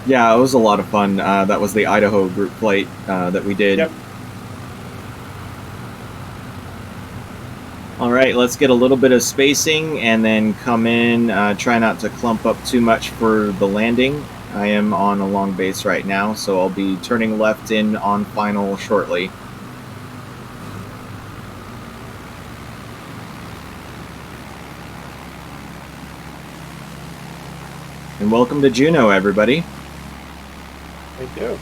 Yeah, it was a lot of fun. That was the Idaho group flight that we did. Yep. All right, let's get a little bit of spacing and then come in. Try not to clump up too much for the landing. I am on a long base right now, so I'll be turning left in on final shortly. And welcome to Juneau, everybody. Thank you.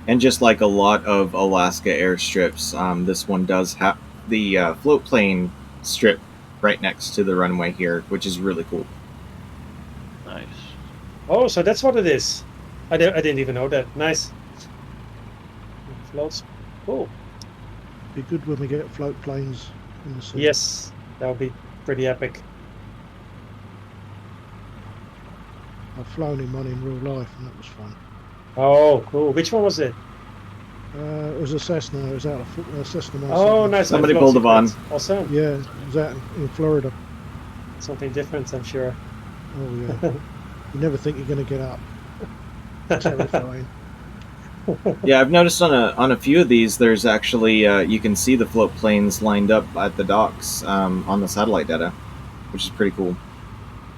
And just like a lot of Alaska airstrips, this one does have the float plane strip right next to the runway here, which is really cool. Nice. Oh, so that's what it is. I didn't even know that. Nice. Floats. Cool. Be good when we get float planes in the sea. Yes, that would be pretty epic. I've flown in one in real life, and that was fun. Oh, cool. Which one was it? It was a Cessna. It was out of Cessna. Oh, nice. Somebody pulled the Von. Awesome. Yeah, it was out in Florida. Something different, I'm sure. Oh yeah. You never think you're going to get up. Terrifying. Yeah, I've noticed on a few of these, there's actually you can see the float planes lined up at the docks on the satellite data, which is pretty cool.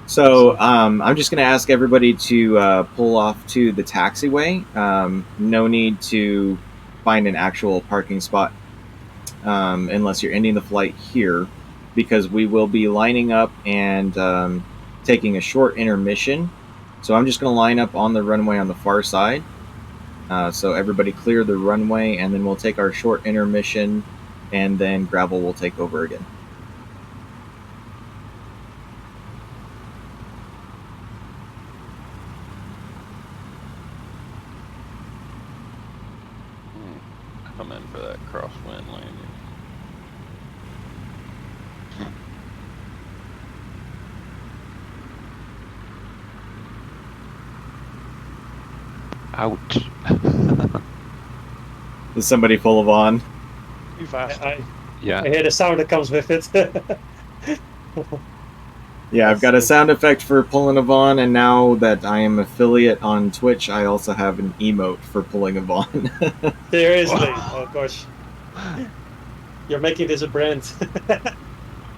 So I'm just going to ask everybody to pull off to the taxiway. No need to find an actual parking spot unless you're ending the flight here, because we will be lining up and taking a short intermission. So I'm just going to line up on the runway on the far side. So everybody clear the runway, and then we'll take our short intermission, and then Gravel will take over again. Come in for that crosswind landing. Ouch. Is somebody full of on? Too fast. I Yeah. hear the sound that comes with it. Yeah, I've got a sound effect for pulling a Vaughn, and now that I am affiliate on Twitch, I also have an emote for pulling a Vaughn. Seriously. Oh, gosh. You're making this a brand. That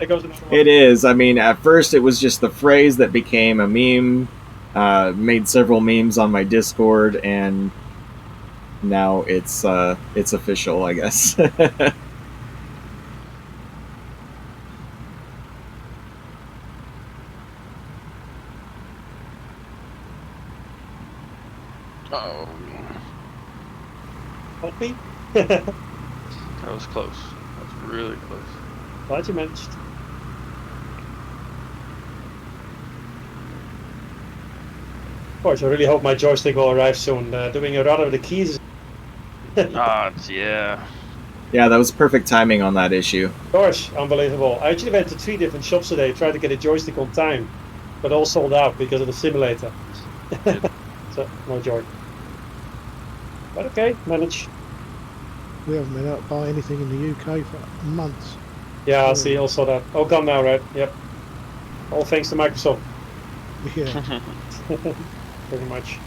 goes another one. It is. I mean, at first it was just the phrase that became a meme. Made several memes on my Discord, and now it's official, I guess. Oh. Copy. That was close. That was really close. Glad you managed. Of course, I really hope my joystick will arrive soon. Doing a run of the keys. Yeah. Yeah, that was perfect timing on that issue. Gosh, unbelievable. I actually went to 3 different shops today, tried to get a joystick on time, but all sold out because of the simulator. So, no joy. But okay, manage. We haven't been able to buy anything in the UK for months. Yeah, I see, also that. Oh, gone now, right? Yep. All thanks to Microsoft, Yeah, pretty much.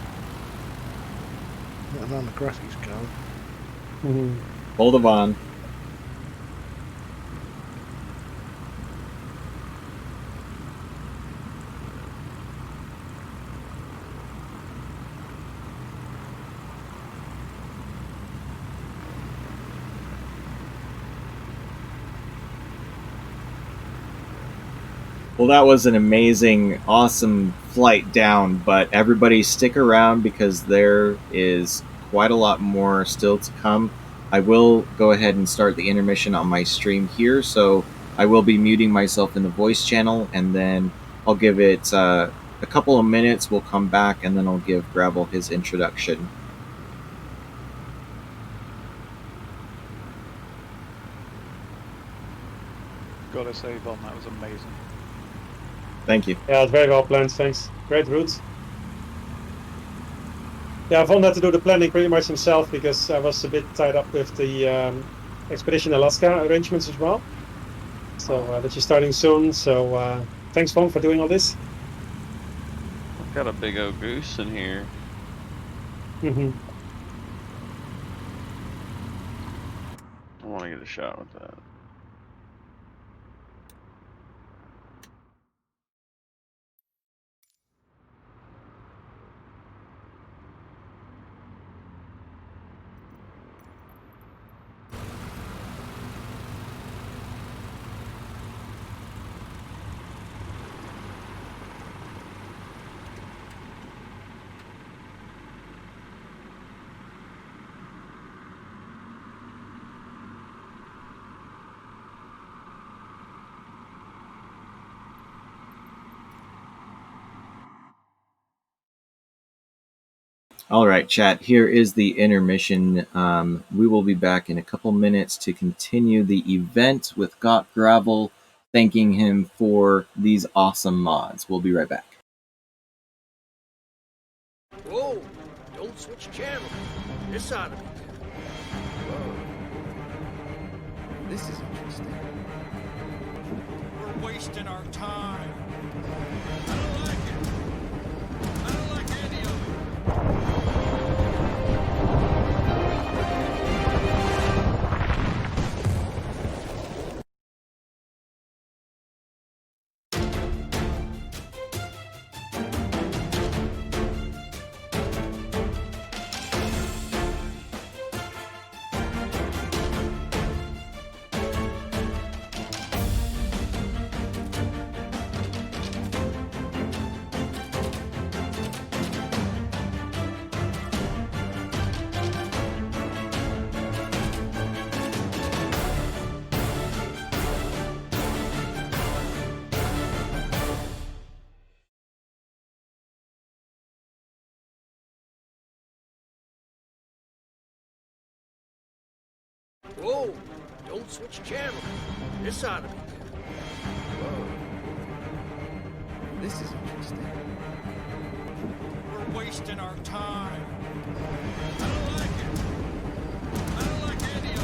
let alone the graphics card. Mhm. Hold on. Well, that was an amazing, awesome flight down, but everybody stick around because there is quite a lot more still to come. I will go ahead and start the intermission on my stream here, so I will be muting myself in the voice channel, and then I'll give it a couple of minutes. We'll come back, and then I'll give Gravel his introduction. Gotta say, Von, that was amazing. Thank you. Yeah, it's very well planned, thanks. Great routes. Yeah, Von had to do the planning pretty much himself because I was a bit tied up with the Expedition Alaska arrangements as well. So that you're starting soon. So thanks, Von, for doing all this. I've got a big old goose in here. Mm-hmm. I want to get a shot with that. All right, chat, here is the intermission. We will be back in a couple minutes to continue the event with GotGravel, thanking him for these awesome mods. We'll be right back. Whoa! Don't switch channel. This ought to be good. Whoa. This is interesting. We're wasting our time. I don't like it. I don't like any of it. Whoa! Don't switch channel. This ought to be good. Whoa. This is interesting. We're wasting our time. I don't like it. I don't like any of it.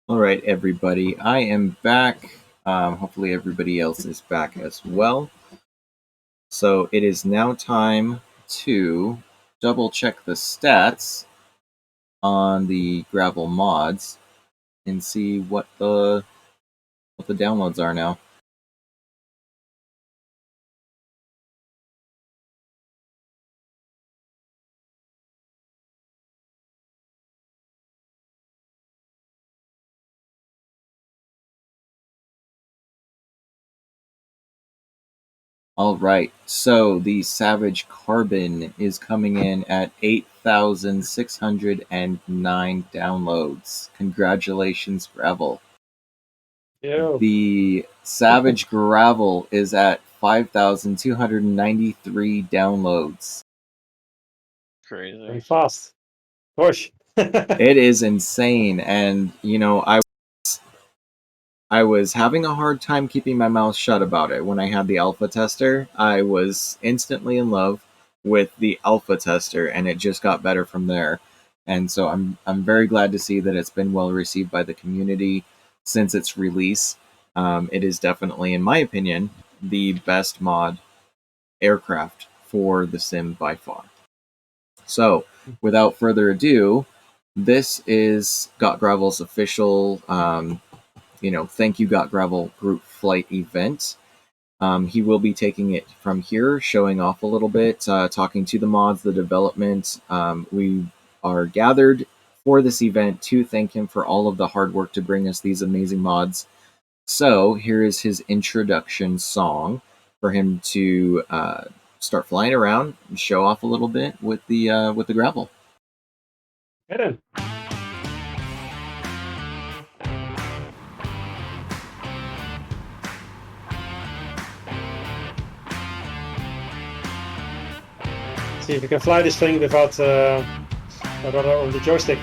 All right, everybody. I am back. Hopefully, everybody else is back as well. So it is now time to double check the stats on the Gravel mods and see what the downloads are now. All right, so the Savage Carbon is coming in at 8,609 downloads. Congratulations, Gravel. Yo. The Savage Gravel is at 5,293 downloads. Very Crazy. fast. Push. It is insane, and you know, I was having a hard time keeping my mouth shut about it when I had the alpha tester. I was instantly in love with the alpha tester, and it just got better from there. And so I'm very glad to see that it's been well received by the community since its release. It is definitely, in my opinion, the best mod aircraft for the sim by far. So, without further ado, this is GotGravel's official thank you GotGravel group flight event. He will be taking it from here, showing off a little bit, talking to the mods, the development. We are gathered for this event to thank him for all of the hard work to bring us these amazing mods. So here is his introduction song for him to start flying around and show off a little bit with the Gravel. Get in. See if you can fly this thing without on the joystick.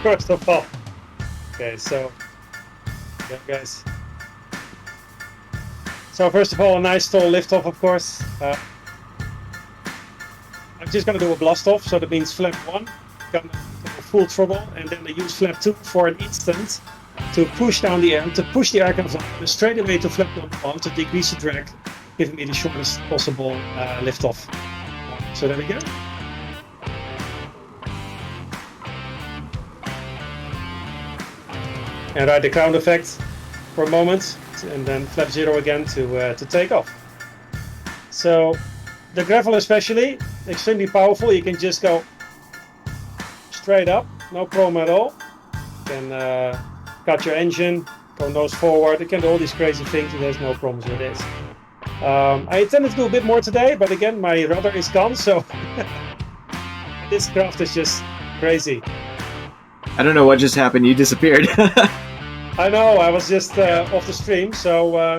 First of all. Okay, so yeah, guys. So first of all, a nice tall liftoff, of course. I'm just gonna do a blast off, so that means flap 1, gonna go full throttle, and then I use flap 2 for an instant to push down the air, to push the aircraft up, and straight away to flap 1 to decrease the drag, giving me the shortest possible liftoff. So there we go. And ride the ground effect for a moment, and then flap 0 again to take off. So the Gravel especially, extremely powerful. You can just go straight up, no problem at all. You can cut your engine, go nose forward. You can do all these crazy things, and there's no problems with this. I intended to do a bit more today, but again, my rudder is gone, so this craft is just crazy. I don't know what just happened. You disappeared. I know, I was just off the stream, so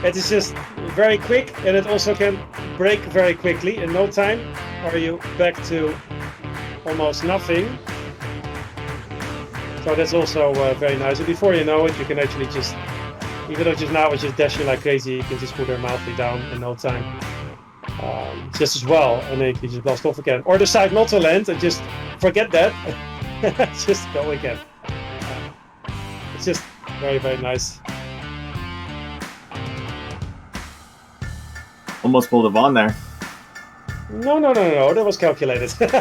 it is just very quick, and it also can break very quickly. In no time are you back to almost nothing. So that's also very nice. And before you know it, you can actually just, even though just now it's just dashing like crazy, you can just put her mildly down in no time. Just as well, and then you can just blast off again. Or decide not to land and just forget that. Just go again. It's just very, very nice. Almost pulled a Vaughn there. No, that was calculated. It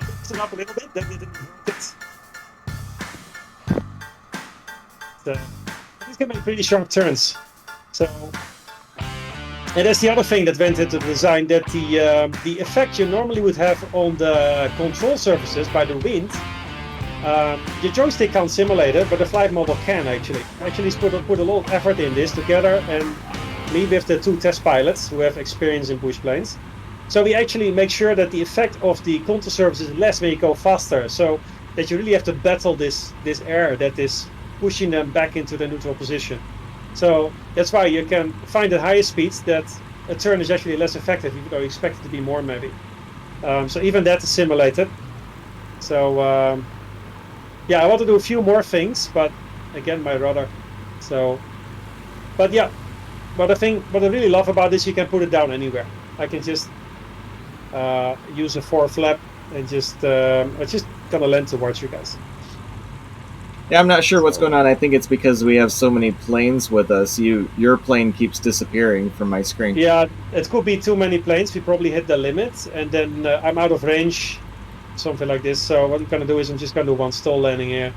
loosened up a little bit, then it didn't work it. So, these can make pretty sharp turns. So, and that's the other thing that went into the design, that the effect you normally would have on the control surfaces by the wind, your joystick can't simulate it, but the flight model can actually. Actually put a lot of effort in this together, and me with the 2 test pilots who have experience in bush planes. So we actually make sure that the effect of the control surface is less when you go faster, so that you really have to battle this air that is pushing them back into the neutral position. So that's why you can find at higher speeds that a turn is actually less effective, even though you expect it to be more maybe. So even that is simulated. So yeah, I want to do a few more things, but again, my rudder. So, but yeah, but what I really love about this, you can put it down anywhere. I can just use a 4 flap and just it's just gonna land towards you guys. Yeah, I'm not sure what's going on. I think it's because we have so many planes with us. Your plane keeps disappearing from my screen. Yeah, it could be too many planes. We probably hit the limit, and then I'm out of range, something like this. So what I'm gonna do is I'm just gonna do one stall landing here,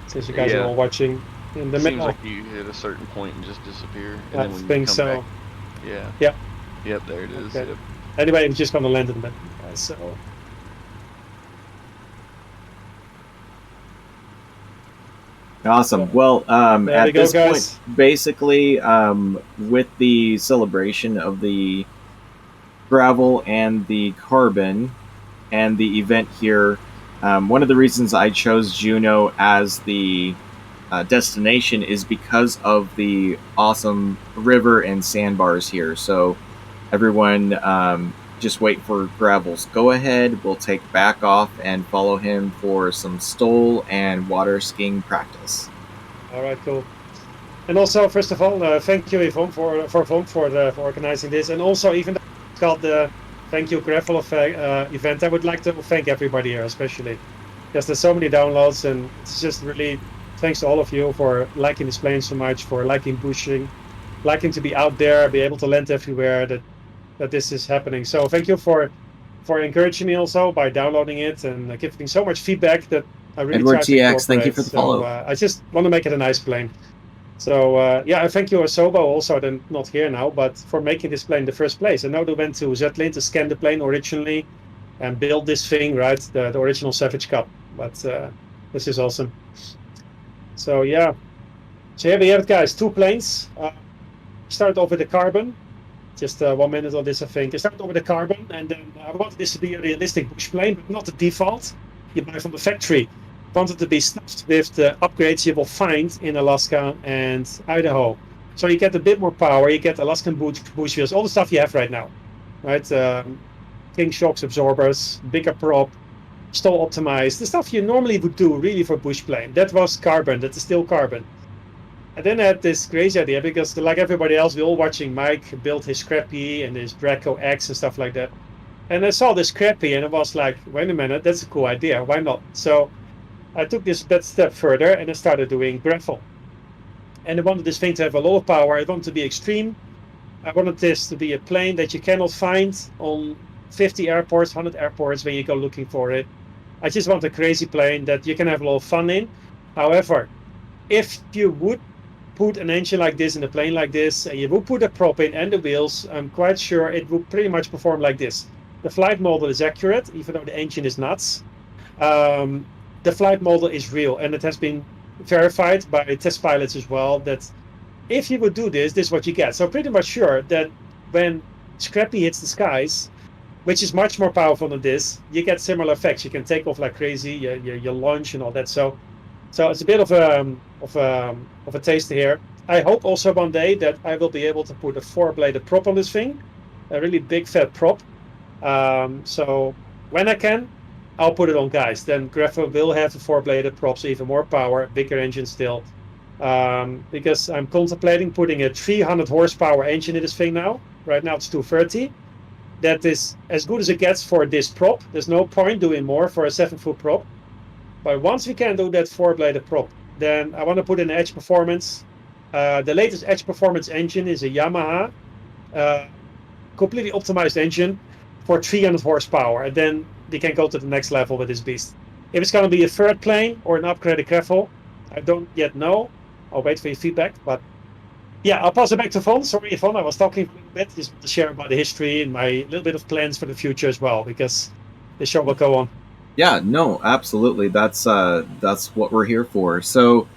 since you guys are Yeah. all watching in the Seems middle. like you hit a certain point and just disappear, and I then when you think come so. back, yeah. Yep. Yep, there it is. Okay. Yep. Anyway, I'm just gonna land in the middle, guys. So Awesome. Well, there we at go, this guys. point, basically, with the celebration of the gravel and the carbon and the event here, one of the reasons I chose Juneau as the destination is because of the awesome river and sandbars here. So everyone, just wait for Gravel's go ahead. We'll take back off and follow him for some stole and water skiing practice. All right, cool. And also, first of all, thank you, Yvonne, for organizing this, and also even though it's called the Thank You Gravel event, I would like to thank everybody here, especially because there's so many downloads, and it's just really thanks to all of you for liking this plane so much, for liking bushing, liking to be out there, be able to land everywhere. That this is happening. So thank you for encouraging me also by downloading it and giving so much feedback that I really Edward try to TX, incorporate. thank you for the follow. So I just want to make it a nice plane. So yeah, I thank you, Asobo, also, then not here now, but for making this plane in the first place. I know they went to Zetlin to scan the plane originally and build this thing, right? The original Savage Cup. But this is awesome. So yeah. So here we have it, guys. 2 planes. Start off with the carbon. Just 1 minute on this, I think. I started off with the carbon, and then I wanted this to be a realistic bush plane, but not the default you buy from the factory. I wanted to be stuffed with the upgrades you will find in Alaska and Idaho. So you get a bit more power, you get Alaskan bush wheels, all the stuff you have right now, right? King shocks, absorbers, bigger prop, stall optimized, the stuff you normally would do really for bush plane. That was carbon, that is still carbon. And then I had this crazy idea because, like everybody else, we're all watching Mike build his Scrappy and his Draco X and stuff like that. And I saw this Scrappy and I was like, wait a minute, that's a cool idea. Why not? So I took this step further and I started doing gravel. And I wanted this thing to have a lot of power. I wanted to be extreme. I wanted this to be a plane that you cannot find on 50 airports, 100 airports when you go looking for it. I just want a crazy plane that you can have a lot of fun in. However, if you would put an engine like this in a plane like this, and you would put a prop in and the wheels, I'm quite sure it would pretty much perform like this. The flight model is accurate, even though the engine is nuts. The flight model is real, and it has been verified by test pilots as well, that if you would do this, this is what you get. So pretty much sure that when Scrappy hits the skies, which is much more powerful than this, you get similar effects. You can take off like crazy, you launch and all that. So it's a bit of a taste here. I hope also one day that I will be able to put a 4-bladed prop on this thing, a really big fat prop. So when I can, I'll put it on, guys. Then Gravel will have a 4-bladed prop, so even more power, bigger engine still. Because I'm contemplating putting a 300 horsepower engine in this thing now. Right now it's 230. That is as good as it gets for this prop. There's no point doing more for a 7-foot prop. But once we can do that 4-bladed prop, then I want to put in Edge Performance. The latest Edge Performance engine is a Yamaha completely optimized engine for 300 horsepower. And then they can go to the next level with this beast. If it's going to be a third plane or an upgraded Gravel, I don't yet know. I'll wait for your feedback. But yeah, I'll pass it back to Von. Sorry, Von, I was talking a little bit. Just to share about the history and my little bit of plans for the future as well, because the show will go on. Yeah, no, absolutely. That's what we're here for. So,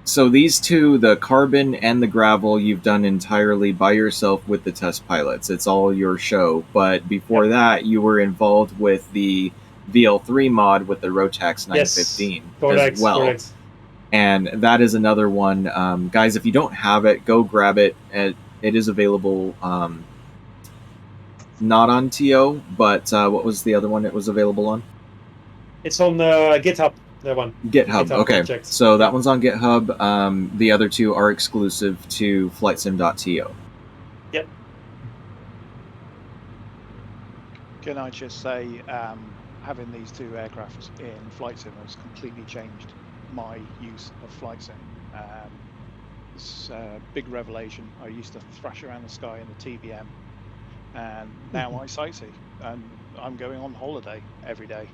so these two, the carbon and the gravel, you've done entirely by yourself with the test pilots. It's all your show. But before that, you were involved with the VL3 mod with the Rotax 915 as well. Correct. And that is another one. Guys, if you don't have it, go grab it. It is available. Not on TO, but what was the other one it was available on? It's on GitHub, that one. GitHub, okay. Project. So that one's on GitHub. The other two are exclusive to flightsim.to. Yep. Can I just say, having these two aircraft in flight sim has completely changed my use of flight sim. It's a big revelation. I used to thrash around the sky in the TBM, and now I sightsee, and I'm going on holiday every day.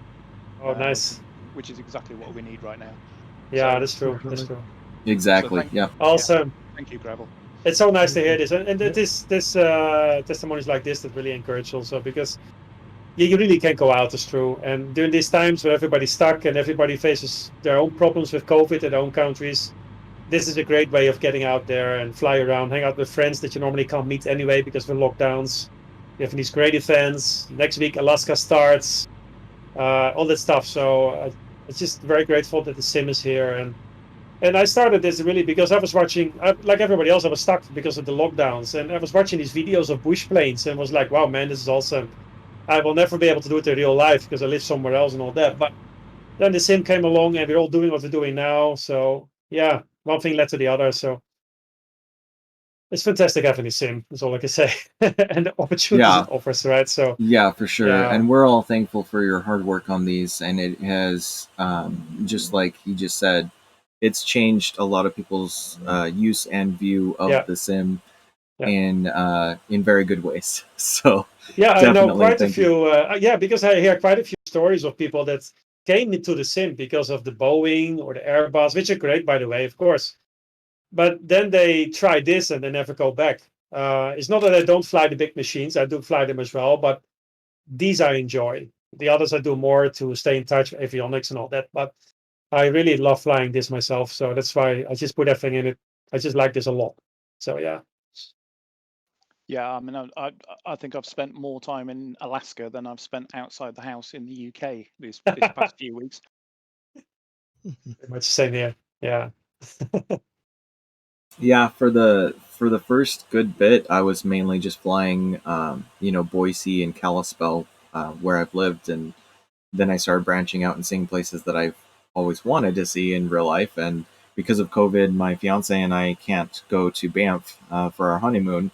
Oh, nice. Which is exactly what we need right now. Yeah, So- that's true. That's Definitely. true. Exactly. thank- Yeah. Awesome. Thank you, Gravel. It's so nice to hear this, and Yep. this testimonies like this that really encourage also, because you really can't go out, it's true. And during these times when everybody's stuck and everybody faces their own problems with COVID in their own countries, this is a great way of getting out there and fly around, hang out with friends that you normally can't meet anyway because of the lockdowns. You have these great events. Next week, Alaska starts, all that stuff. So I'm just very grateful that the sim is here. And I started this really because I was watching, like everybody else, I was stuck because of the lockdowns. And I was watching these videos of bush planes and was like, wow, man, this is awesome. I will never be able to do it in real life because I live somewhere else and all that. But then the sim came along and we're all doing what we're doing now. So yeah, one thing led to the other. So it's fantastic having a sim, that's all I can say. And the opportunities Yeah. it offers, right? So Yeah, for sure. Yeah. And we're all thankful for your hard work on these. And it has, just like he just said, it's changed a lot of people's use and view of Yeah. the sim Yeah. in very good ways. So yeah, I know definitely, quite a thank you. few. Yeah, because I hear quite a few stories of people that came into the sim because of the Boeing or the Airbus, which are great, by the way, of course. But then they try this and they never go back. It's not that I don't fly the big machines, I do fly them as well, but these I enjoy. The others I do more to stay in touch with avionics and all that. But I really love flying this myself, so that's why I just put everything in it. I just like this a lot. So yeah. Yeah, I mean, I think I've spent more time in Alaska than I've spent outside the house in the UK this past few weeks. Pretty much the same here. Yeah. Yeah, for the first good bit, I was mainly just flying, Boise and Kalispell, where I've lived, and then I started branching out and seeing places that I've always wanted to see in real life. And because of COVID, my fiance and I can't go to Banff for our honeymoon,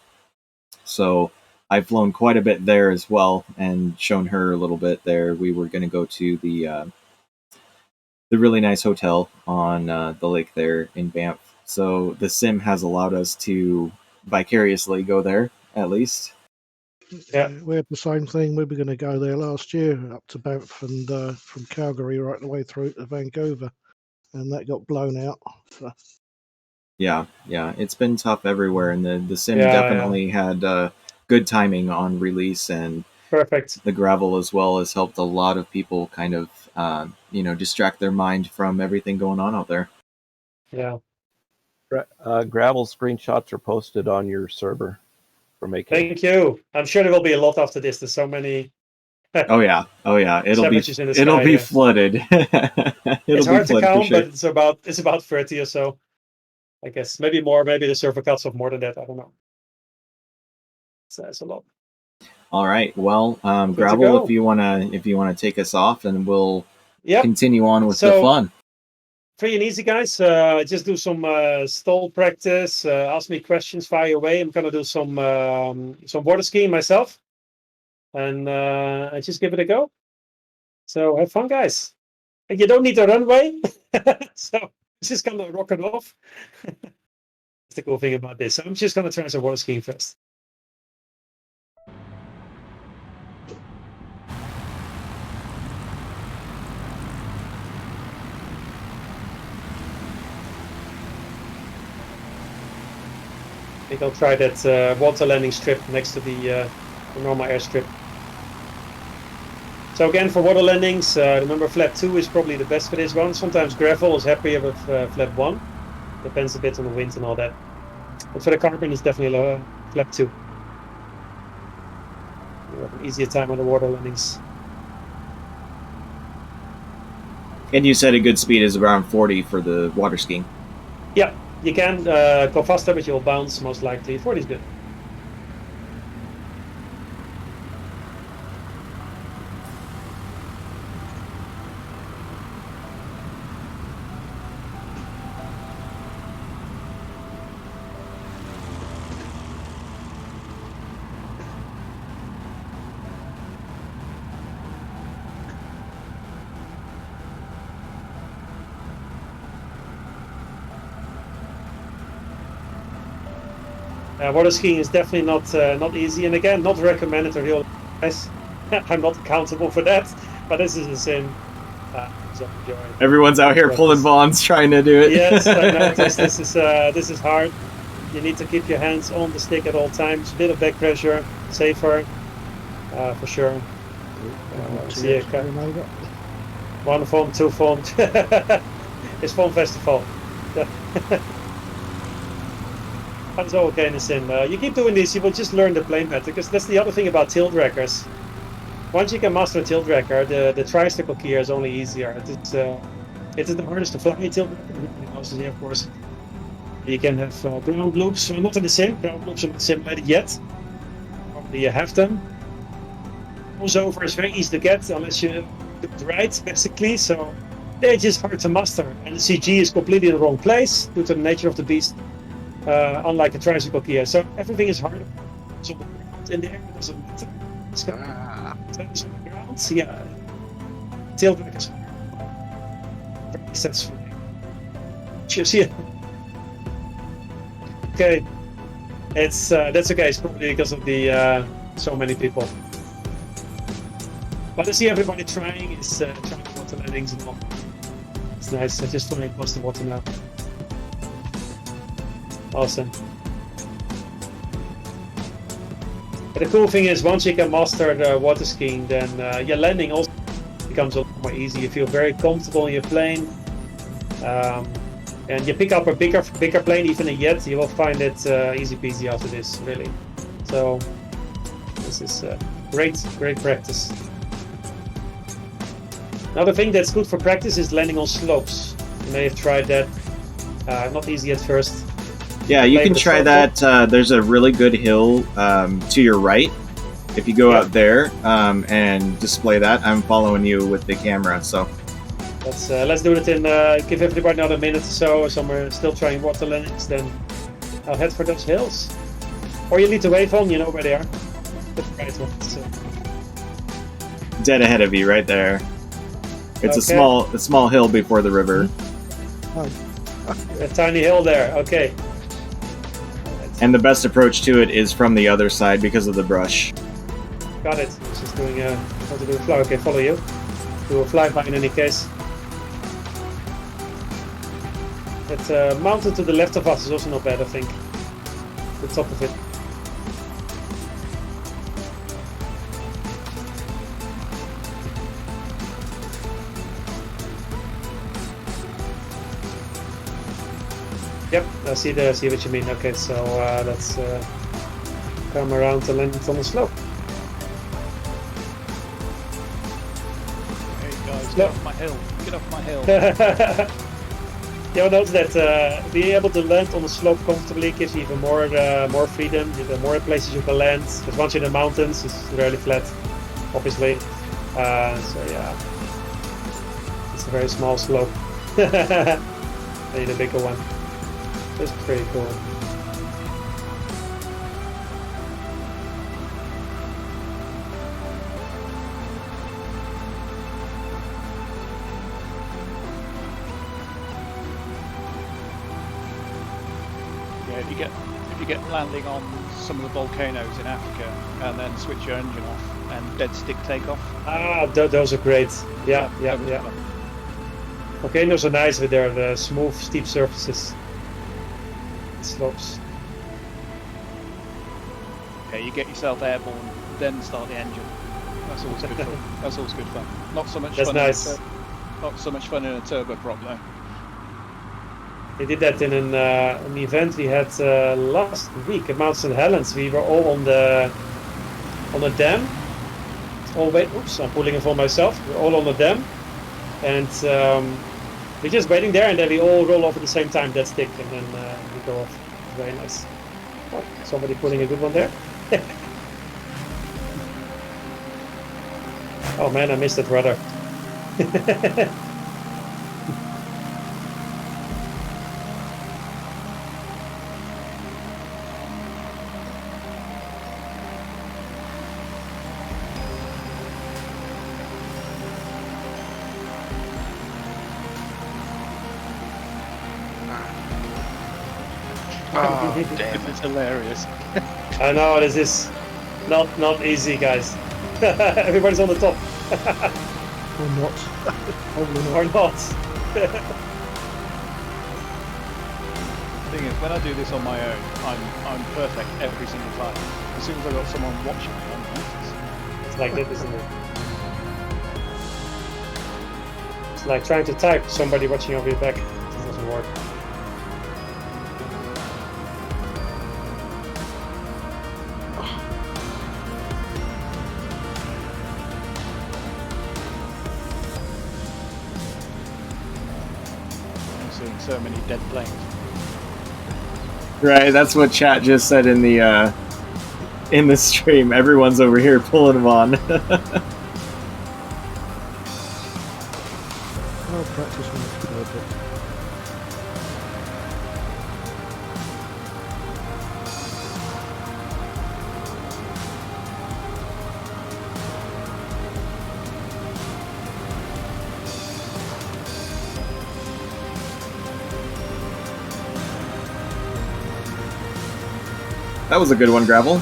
so I've flown quite a bit there as well, and shown her a little bit there. We were going to go to the really nice hotel on the lake there in Banff. So the sim has allowed us to vicariously go there, at least. Yeah. We had the same thing. We were going to go there last year up to Banff and from Calgary right the way through to Vancouver, and that got blown out. So, Yeah, it's been tough everywhere, and the sim Yeah, definitely had good timing on release, and Perfect. the gravel as well has helped a lot of people kind of distract their mind from everything going on out there. Yeah. Gravel screenshots are posted on your server from AK. Thank you. I'm sure there will be a lot after this. There's so many Oh yeah, sandwiches in the it'll sky be here. flooded. It's It'll be hard to flooded for count, sure. but it's about 30 or so. I guess maybe more. Maybe the server cuts off more than that. I don't know. So that's a lot. All right. Well, to Gravel, go. if you wanna take us off, and we'll Yep. continue on with the So- fun. Free and easy, guys. Just do some stall practice. Ask me questions, fire away. I'm gonna do some water skiing myself, and I just give it a go. So have fun, guys. And you don't need a runway, so it's just gonna rock it off. That's the cool thing about this. So I'm just gonna try some water skiing first. I think I'll try that water landing strip next to the normal airstrip. So again, for water landings, remember flat 2 is probably the best for this one. Sometimes gravel is happier with flat 1. Depends a bit on the wind and all that. But for the carbon, it's definitely flat 2. You have an easier time on the water landings. And you said a good speed is around 40 for the water skiing. Yeah, you can go faster, but you'll bounce most likely. 40 is good. Water skiing is definitely not easy, and again, not recommended to real guys. I'm not accountable for that, but this is a sim. So enjoy. Everyone's out here pulling Vons trying to do it. Yes, I noticed this is hard. You need to keep your hands on the stick at all times. A bit of back pressure, safer, for sure. One font, two font. It's Font Festival. But it's all okay in the sim. You keep doing this, you will just learn the plane better, because that's the other thing about tilt wreckers. Once you can master a tilt wrecker, the tricycle gear is only easier. It is the hardest to fly a tilt wrecker, of course. You can have ground loops, so not in the sim. Ground loops are not simulated yet. Probably you have them. Crossover is very easy to get unless you do it right, basically. So they're just hard to master. And the CG is completely in the wrong place due to the nature of the beast. Unlike a tricycle gear, so everything is hard. So the ground in the air doesn't matter. It's got on the ground. Yeah, tilt wreckers very satisfying. Cheers, yeah. Okay, that's okay. It's probably because of the so many people. But I see everybody trying trying water landings and all. It's nice. I just flying across the water now. Awesome. But the cool thing is, once you can master the water skiing, then your landing also becomes a lot more easy. You feel very comfortable in your plane, and you pick up a bigger plane, even a jet. You will find it easy peasy after this, really. So this is great practice. Another thing that's good for practice is landing on slopes. You may have tried that. Not easy at first. Yeah, you can try that. There's a really good hill to your right. If you go out there and display that, I'm following you with the camera. So let's do it in. Give everybody another minute or so. Some are still trying water landings. Then I'll head for those hills. Or you lead the way on. You know where they are. The right one. So. Dead ahead of you, right there. It's a small hill before the river. A tiny hill there. Okay. And the best approach to it is from the other side because of the brush. Got it. It's just doing how to do a fly. Okay, follow you. Do a flyby in any case. That mountain to the left of us is also not bad, I think. The top of it. Yep, I see what you mean. Okay, so let's come around to land on the slope. Hey guys, get off my hill. Get off my hill. You notice that being able to land on the slope comfortably gives you even more freedom. The more places you can land. Because once you're in the mountains, it's rarely flat, obviously. So yeah, it's a very small slope. I need a bigger one. That's pretty cool. Yeah, if you get landing on some of the volcanoes in Africa and then switch your engine off and dead stick takeoff. Those are great. Yeah. Volcanoes are nice with their smooth, steep surfaces. Slopes. Yeah, you get yourself airborne, then start the engine. That's always good fun. That's always good fun. Not so much. That's fun nice. Not so much fun in a turboprop though. They did that in an event we had last week at Mount St. Helens. We were all on the dam. Oops, I'm pulling it for myself. We're all on the dam, and we're just waiting there, and then we all roll off at the same time. That stick, and then we go off. Very nice. Oh, somebody putting a good one there. Oh man, I missed that rudder. Oh, damn This it. is hilarious. I know this is not easy, guys. Everybody's on the top. Or not. Probably not. Or not. The thing is, when I do this on my own, I'm perfect every single time. As soon as I've got someone watching me, I'm useless. It's like that, isn't it? It's like trying to type somebody watching over your back. It doesn't work. I'm seeing so many dead planes. Right, that's what chat just said in the stream. Everyone's over here pulling them on. Well, practice makes perfect. That was a good one, Gravel.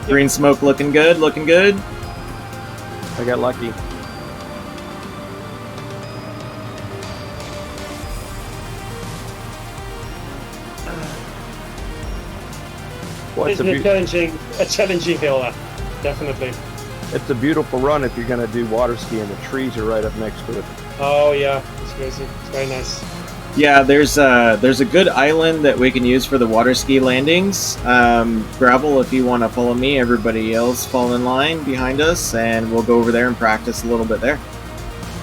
Green smoke looking good, looking good. I got lucky. Well, It's a challenging hill, definitely. it's a beautiful run if you're going to do water skiing. The trees are right up next to it. Oh yeah, it's crazy. It's very nice. Yeah, there's a good island that we can use for the water ski landings. Gravel, if you want to follow me, everybody else fall in line behind us, and we'll go over there and practice a little bit there.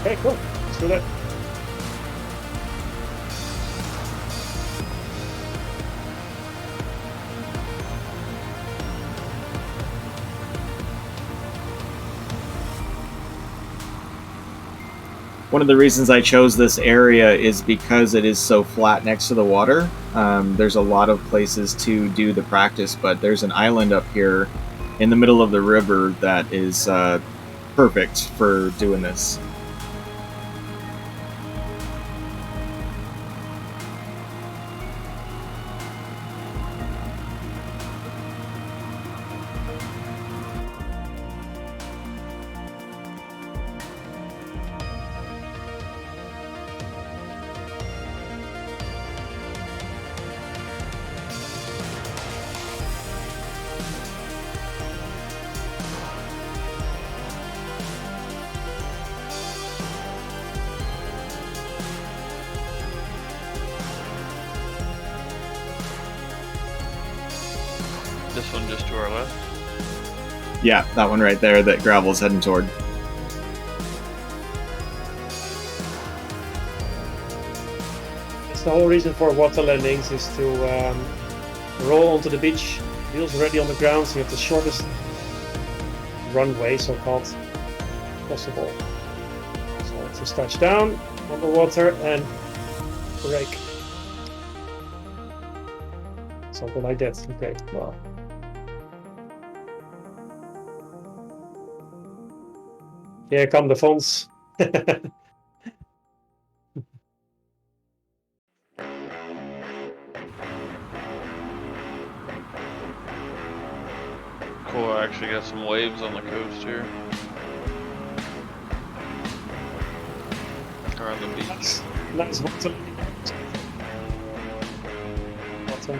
Okay, cool. Let's do that. One of the reasons I chose this area is because it is so flat next to the water. There's a lot of places to do the practice, but there's an island up here in the middle of the river that is perfect for doing this. This one just to our left. Yeah, that one right there that Gravel's heading toward. It's the whole reason for water landings is to roll onto the beach. Wheels already on the ground, so you have the shortest runway, so-called, possible. So just touch down on the water and brake. Something like that. Okay, well. Here come the fonts. Cool, I actually got some waves on the coast here. Or on the beach. Nice water. Water.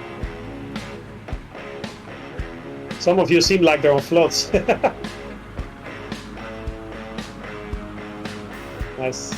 Some of you seem like they're on floats. Nice.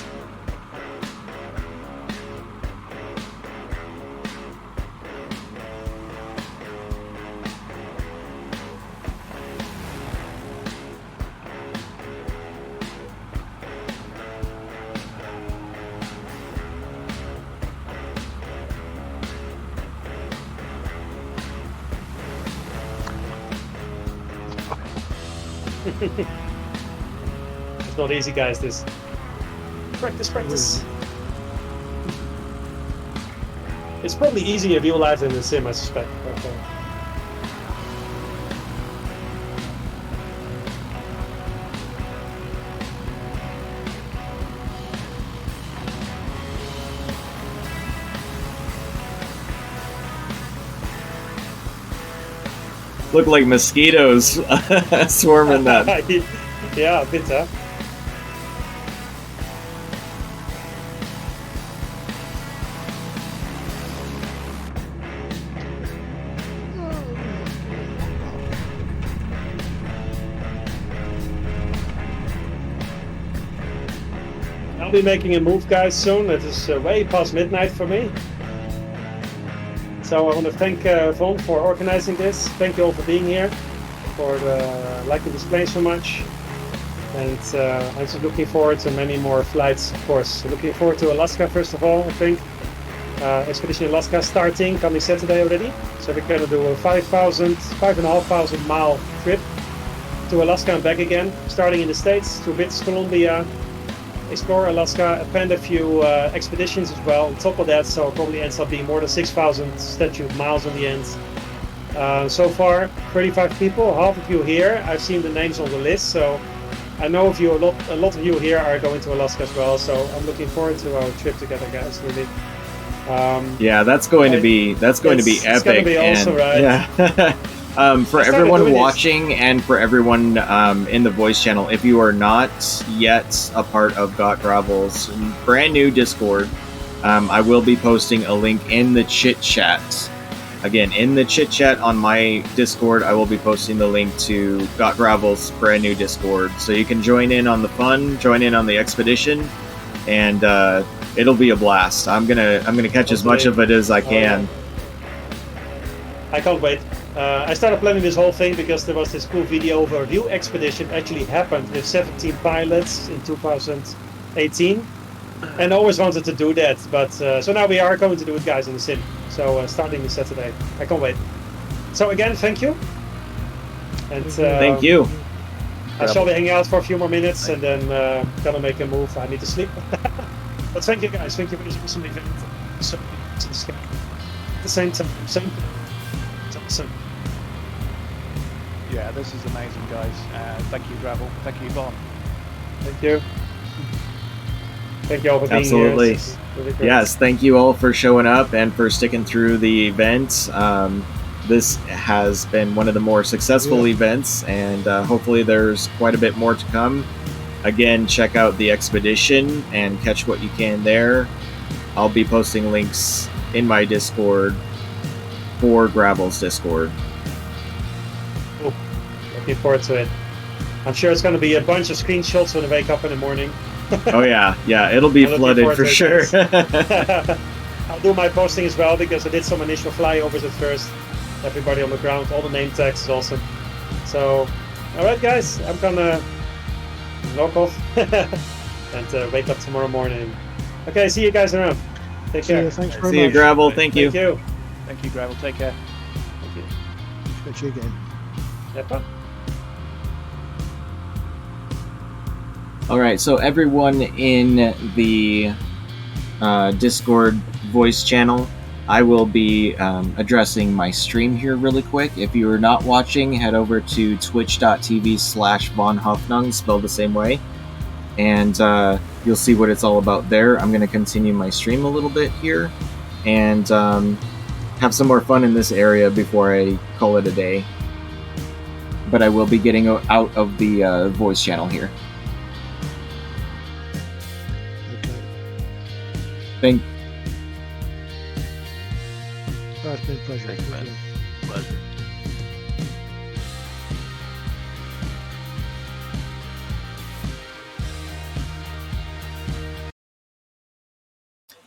It's not easy, guys, this. Practice. It's probably easier in real life than in sim, I suspect. But, look like mosquitoes swarming that. Yeah, a bit, huh? I'll be making a move, guys, soon. It is way past midnight for me. So I want to thank Von for organizing this. Thank you all for being here, for liking this plane so much. And I'm just looking forward to many more flights, of course. Looking forward to Alaska, first of all, I think. Expedition Alaska starting coming Saturday already. So we're going to do a 5,500 mile trip to Alaska and back again, starting in the States to British Columbia, explore Alaska, append a few expeditions as well on top of that, so it probably ends up being more than 6,000 statute miles in the end. So far, 35 people, half of you here. I've seen the names on the list, so I know of you, a lot of you here are going to Alaska as well, so I'm looking forward to our trip together, guys, really. Yeah, that's going to be epic. It's going to be awesome, right? Yeah. For everyone watching and for everyone in the voice channel, if you are not yet a part of GotGravel's brand new Discord, I will be posting a link in the chit chat. Again, in the chit chat on my Discord, I will be posting the link to GotGravel's brand new Discord, so you can join in on the fun, join in on the expedition, and it'll be a blast. I'm gonna catch as much of it as I can. I can't wait. I started planning this whole thing because there was this cool video of a real expedition actually happened with 17 pilots in 2018, and I always wanted to do that. But so now we are going to do it, guys, in the sim. So starting this Saturday, I can't wait. So again, thank you, and thank you. I shall be hanging out for a few more minutes and then gonna make a move. I need to sleep. But thank you, guys. Thank you for this awesome event. So at the same time, it's awesome. Yeah, this is amazing, guys. Thank you, Gravel. Thank you, Von. Thank you. Thank you all for being Absolutely. here. It's really great. Yes, thank you all for showing up and for sticking through the event. This has been one of the more successful events, and hopefully there's quite a bit more to come. Again, check out the expedition and catch what you can there. I'll be posting links in my Discord for Gravel's Discord. Cool. Looking forward to it. I'm sure it's going to be a bunch of screenshots when I wake up in the morning. Oh yeah, it'll be I'm flooded for looking sure. forward to it. I'll do my posting as well because I did some initial flyovers at first. Everybody on the ground, all the name tags is awesome. So, alright guys, I'm gonna knock off and wake up tomorrow morning. Okay, see you guys around. Take care. Yeah, thanks very See you, much. Gravel. Thank you. Thank you. Thank you, Gravel. Take care. Thank you. Catch you again. Yep. All right, so everyone in the Discord voice channel, I will be addressing my stream here really quick. If you are not watching, head over to twitch.tv/VonHoffnung's, spelled the same way, and you'll see what it's all about there. I'm going to continue my stream a little bit here and have some more fun in this area before I call it a day. But I will be getting out of the voice channel here. Okay. Thank It's been a pleasure. Thanks, man. Pleasure.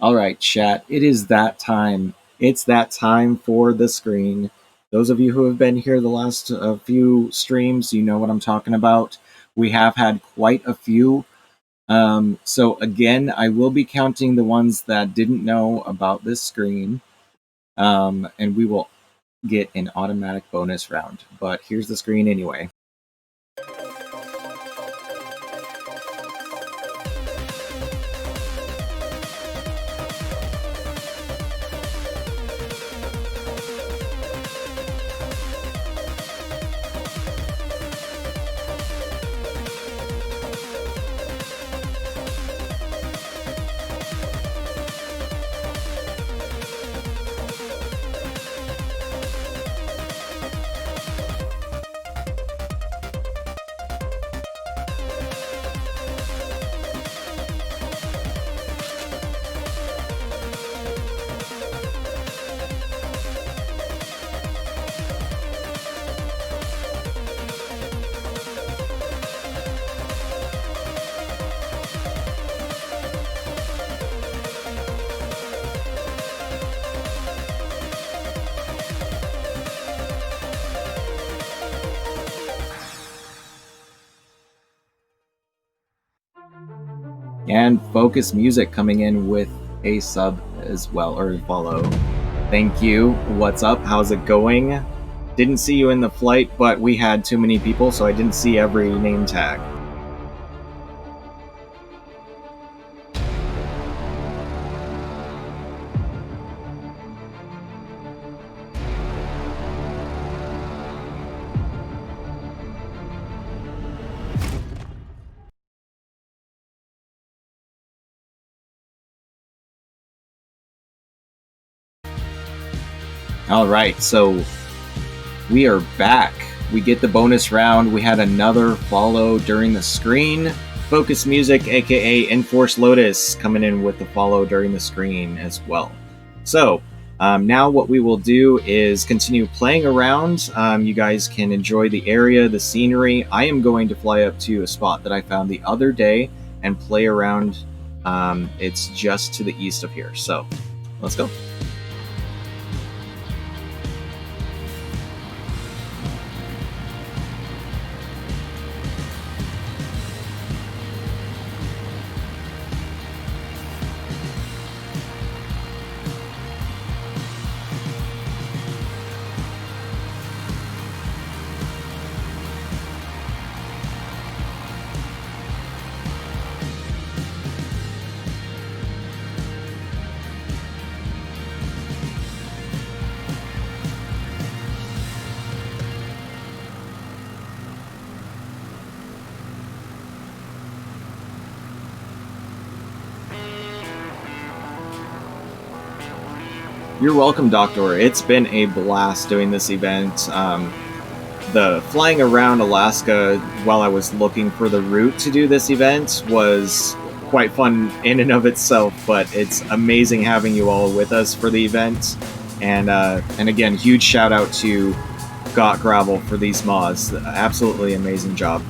All right, chat. It is that time. It's that time for the screen. Those of you who have been here the last few streams, you know what I'm talking about. We have had quite a few. So again, I will be counting the ones that didn't know about this screen. And we will get an automatic bonus round. But here's the screen anyway. And Focus Music coming in with a sub as well, or a follow. Thank you. What's up? How's it going? Didn't see you in the flight, but we had too many people, so I didn't see every name tag. All right, so we are back. We get the bonus round. We had another follow during the screen. Focus Music, aka Enforce Lotus, coming in with the follow during the screen as well. So now what we will do is continue playing around. You guys can enjoy the area, the scenery. I am going to fly up to a spot that I found the other day and play around. It's just to the east of here. So let's go. You're welcome, Doctor. It's been a blast doing this event. The flying around Alaska while I was looking for the route to do this event was quite fun in and of itself, but it's amazing having you all with us for the event. And again, huge shout out to GotGravel for these mods. Absolutely amazing job.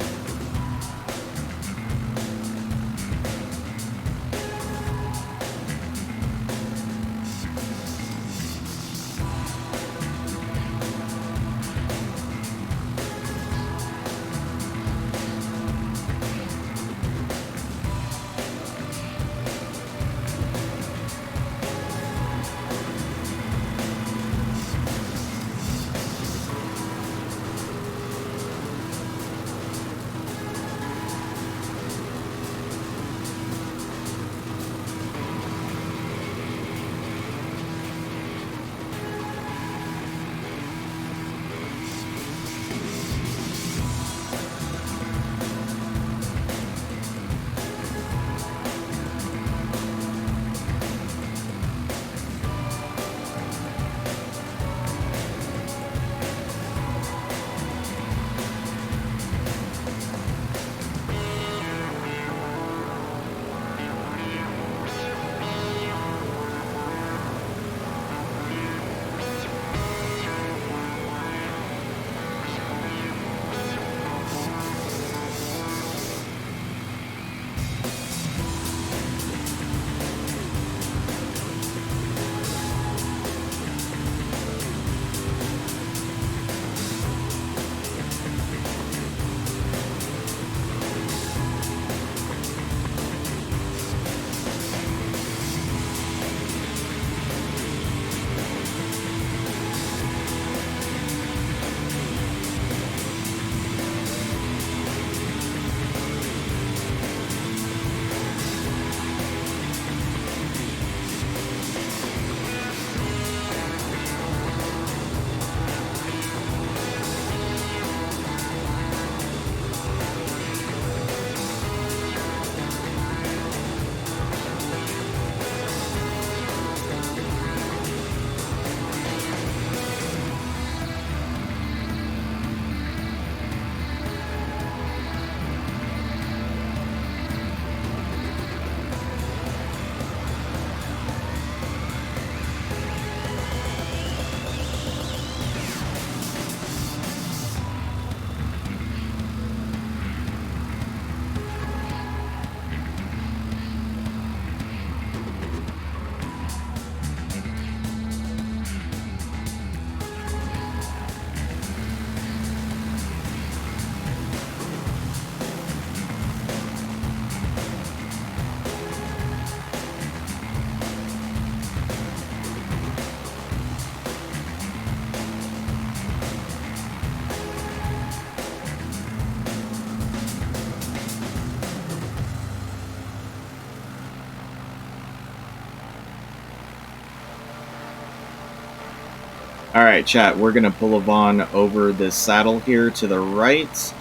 All right, chat. We're gonna pull a Vaughn over this saddle here to the right.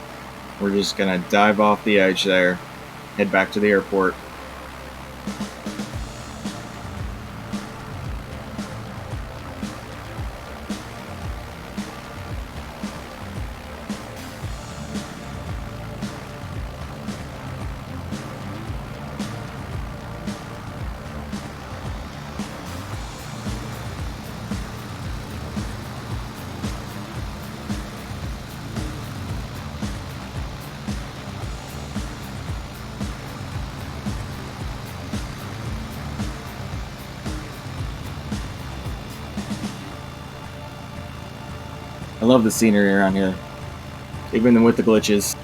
We're just gonna dive off the edge there, head back to the airport. I love the scenery around here, even with the glitches.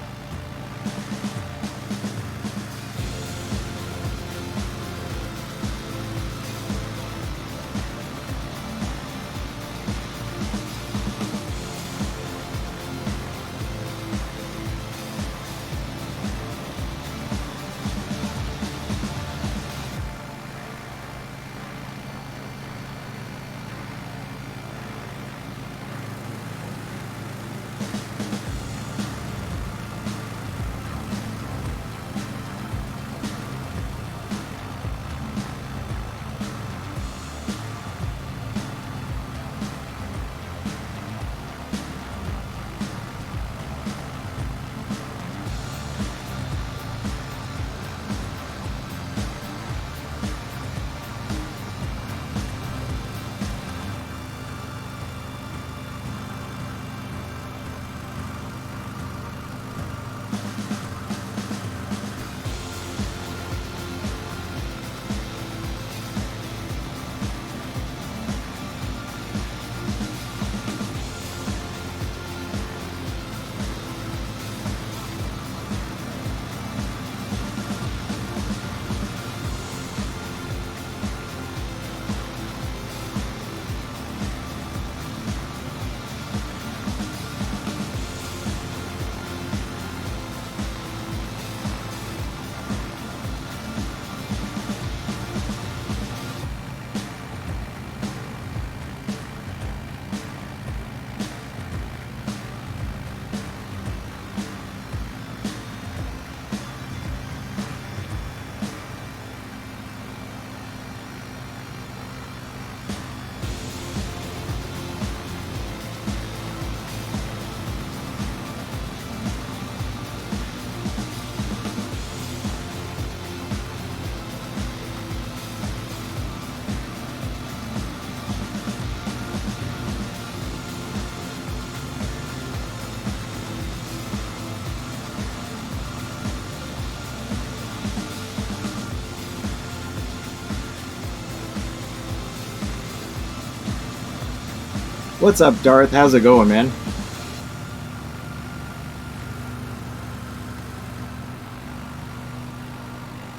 What's up, Darth? How's it going, man?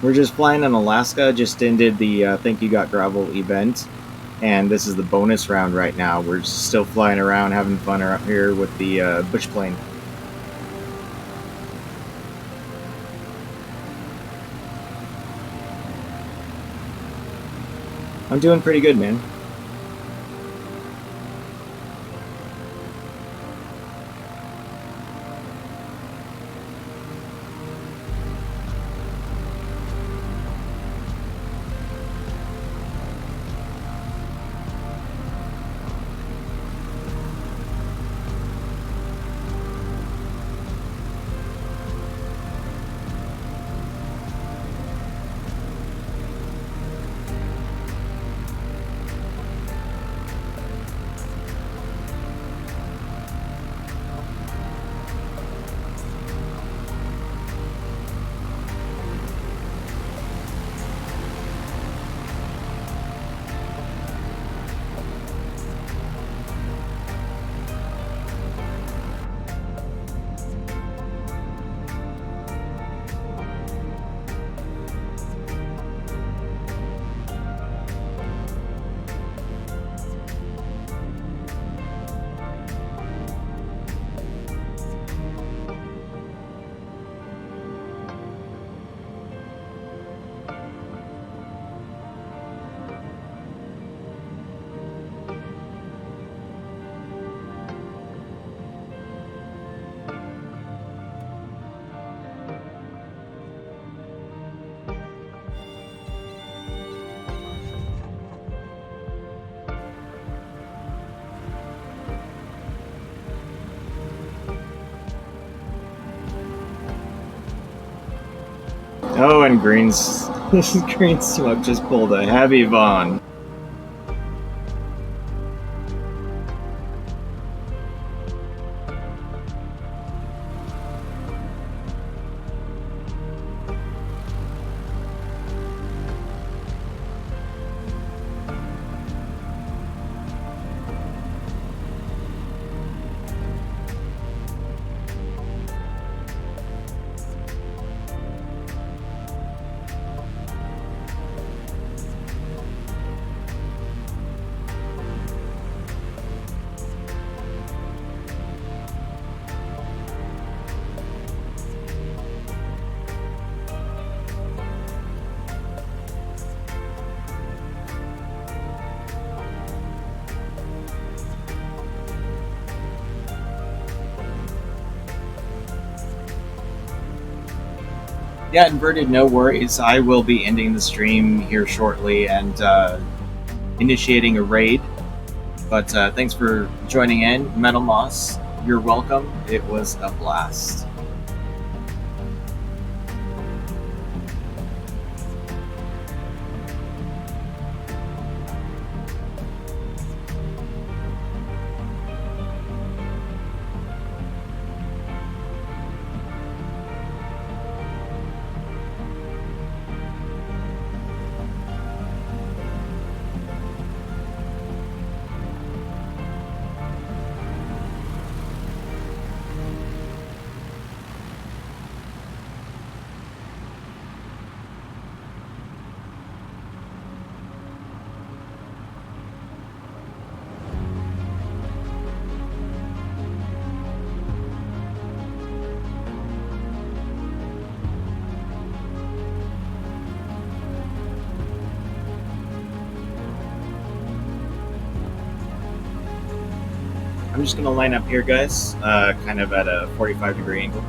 We're just flying in Alaska, just ended the Thank You GotGravel event, and this is the bonus round right now. We're still flying around, having fun out here with the bush plane. I'm doing pretty good, man. Oh, and Green's Green Smoke just pulled a heavy Vaughn. Yeah, Inverted, no worries. I will be ending the stream here shortly and initiating a raid. But thanks for joining in. Metal Moss, you're welcome. It was a blast. I'm just going to line up here, guys, kind of at a 45-degree angle.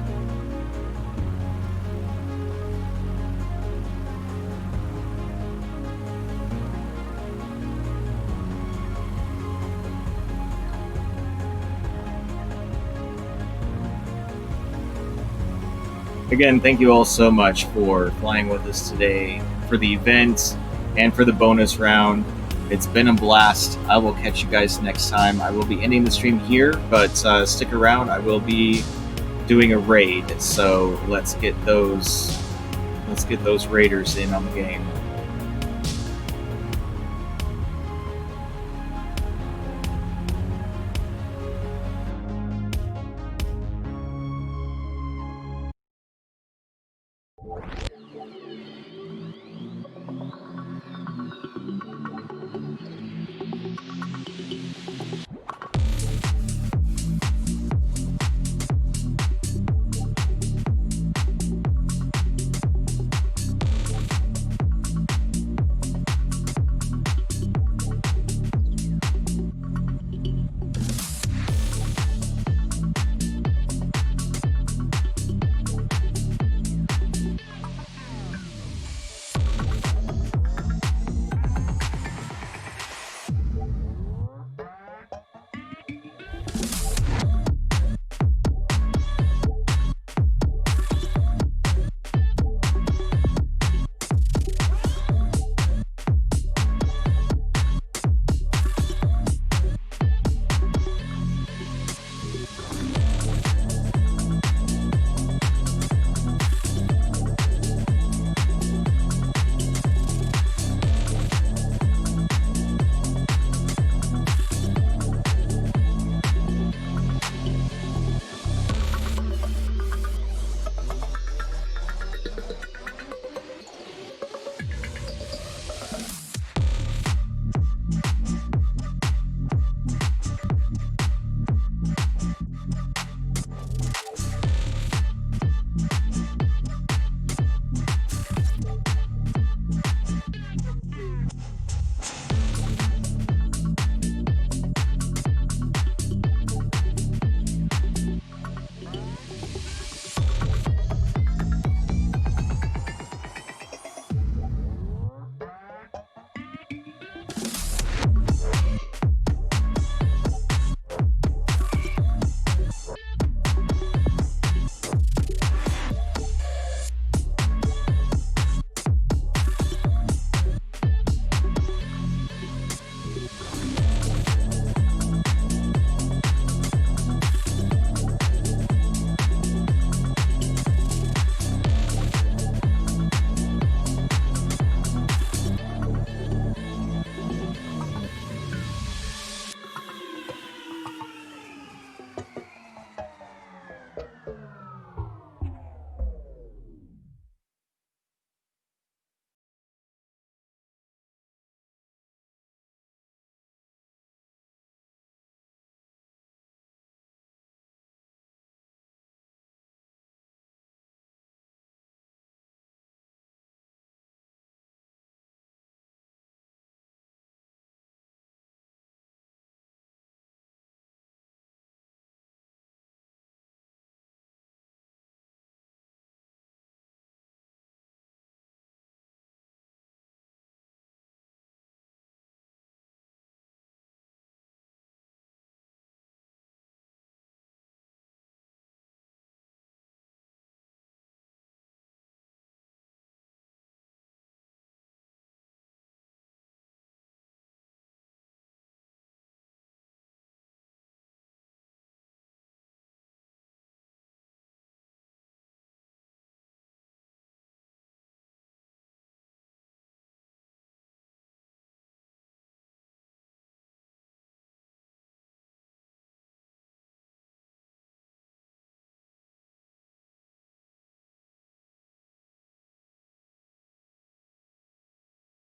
Again, thank you all so much for flying with us today for the event and for the bonus round. It's been a blast. I will catch you guys next time. I will be ending the stream here, but stick around. I will be doing a raid, so let's get those raiders in on the game.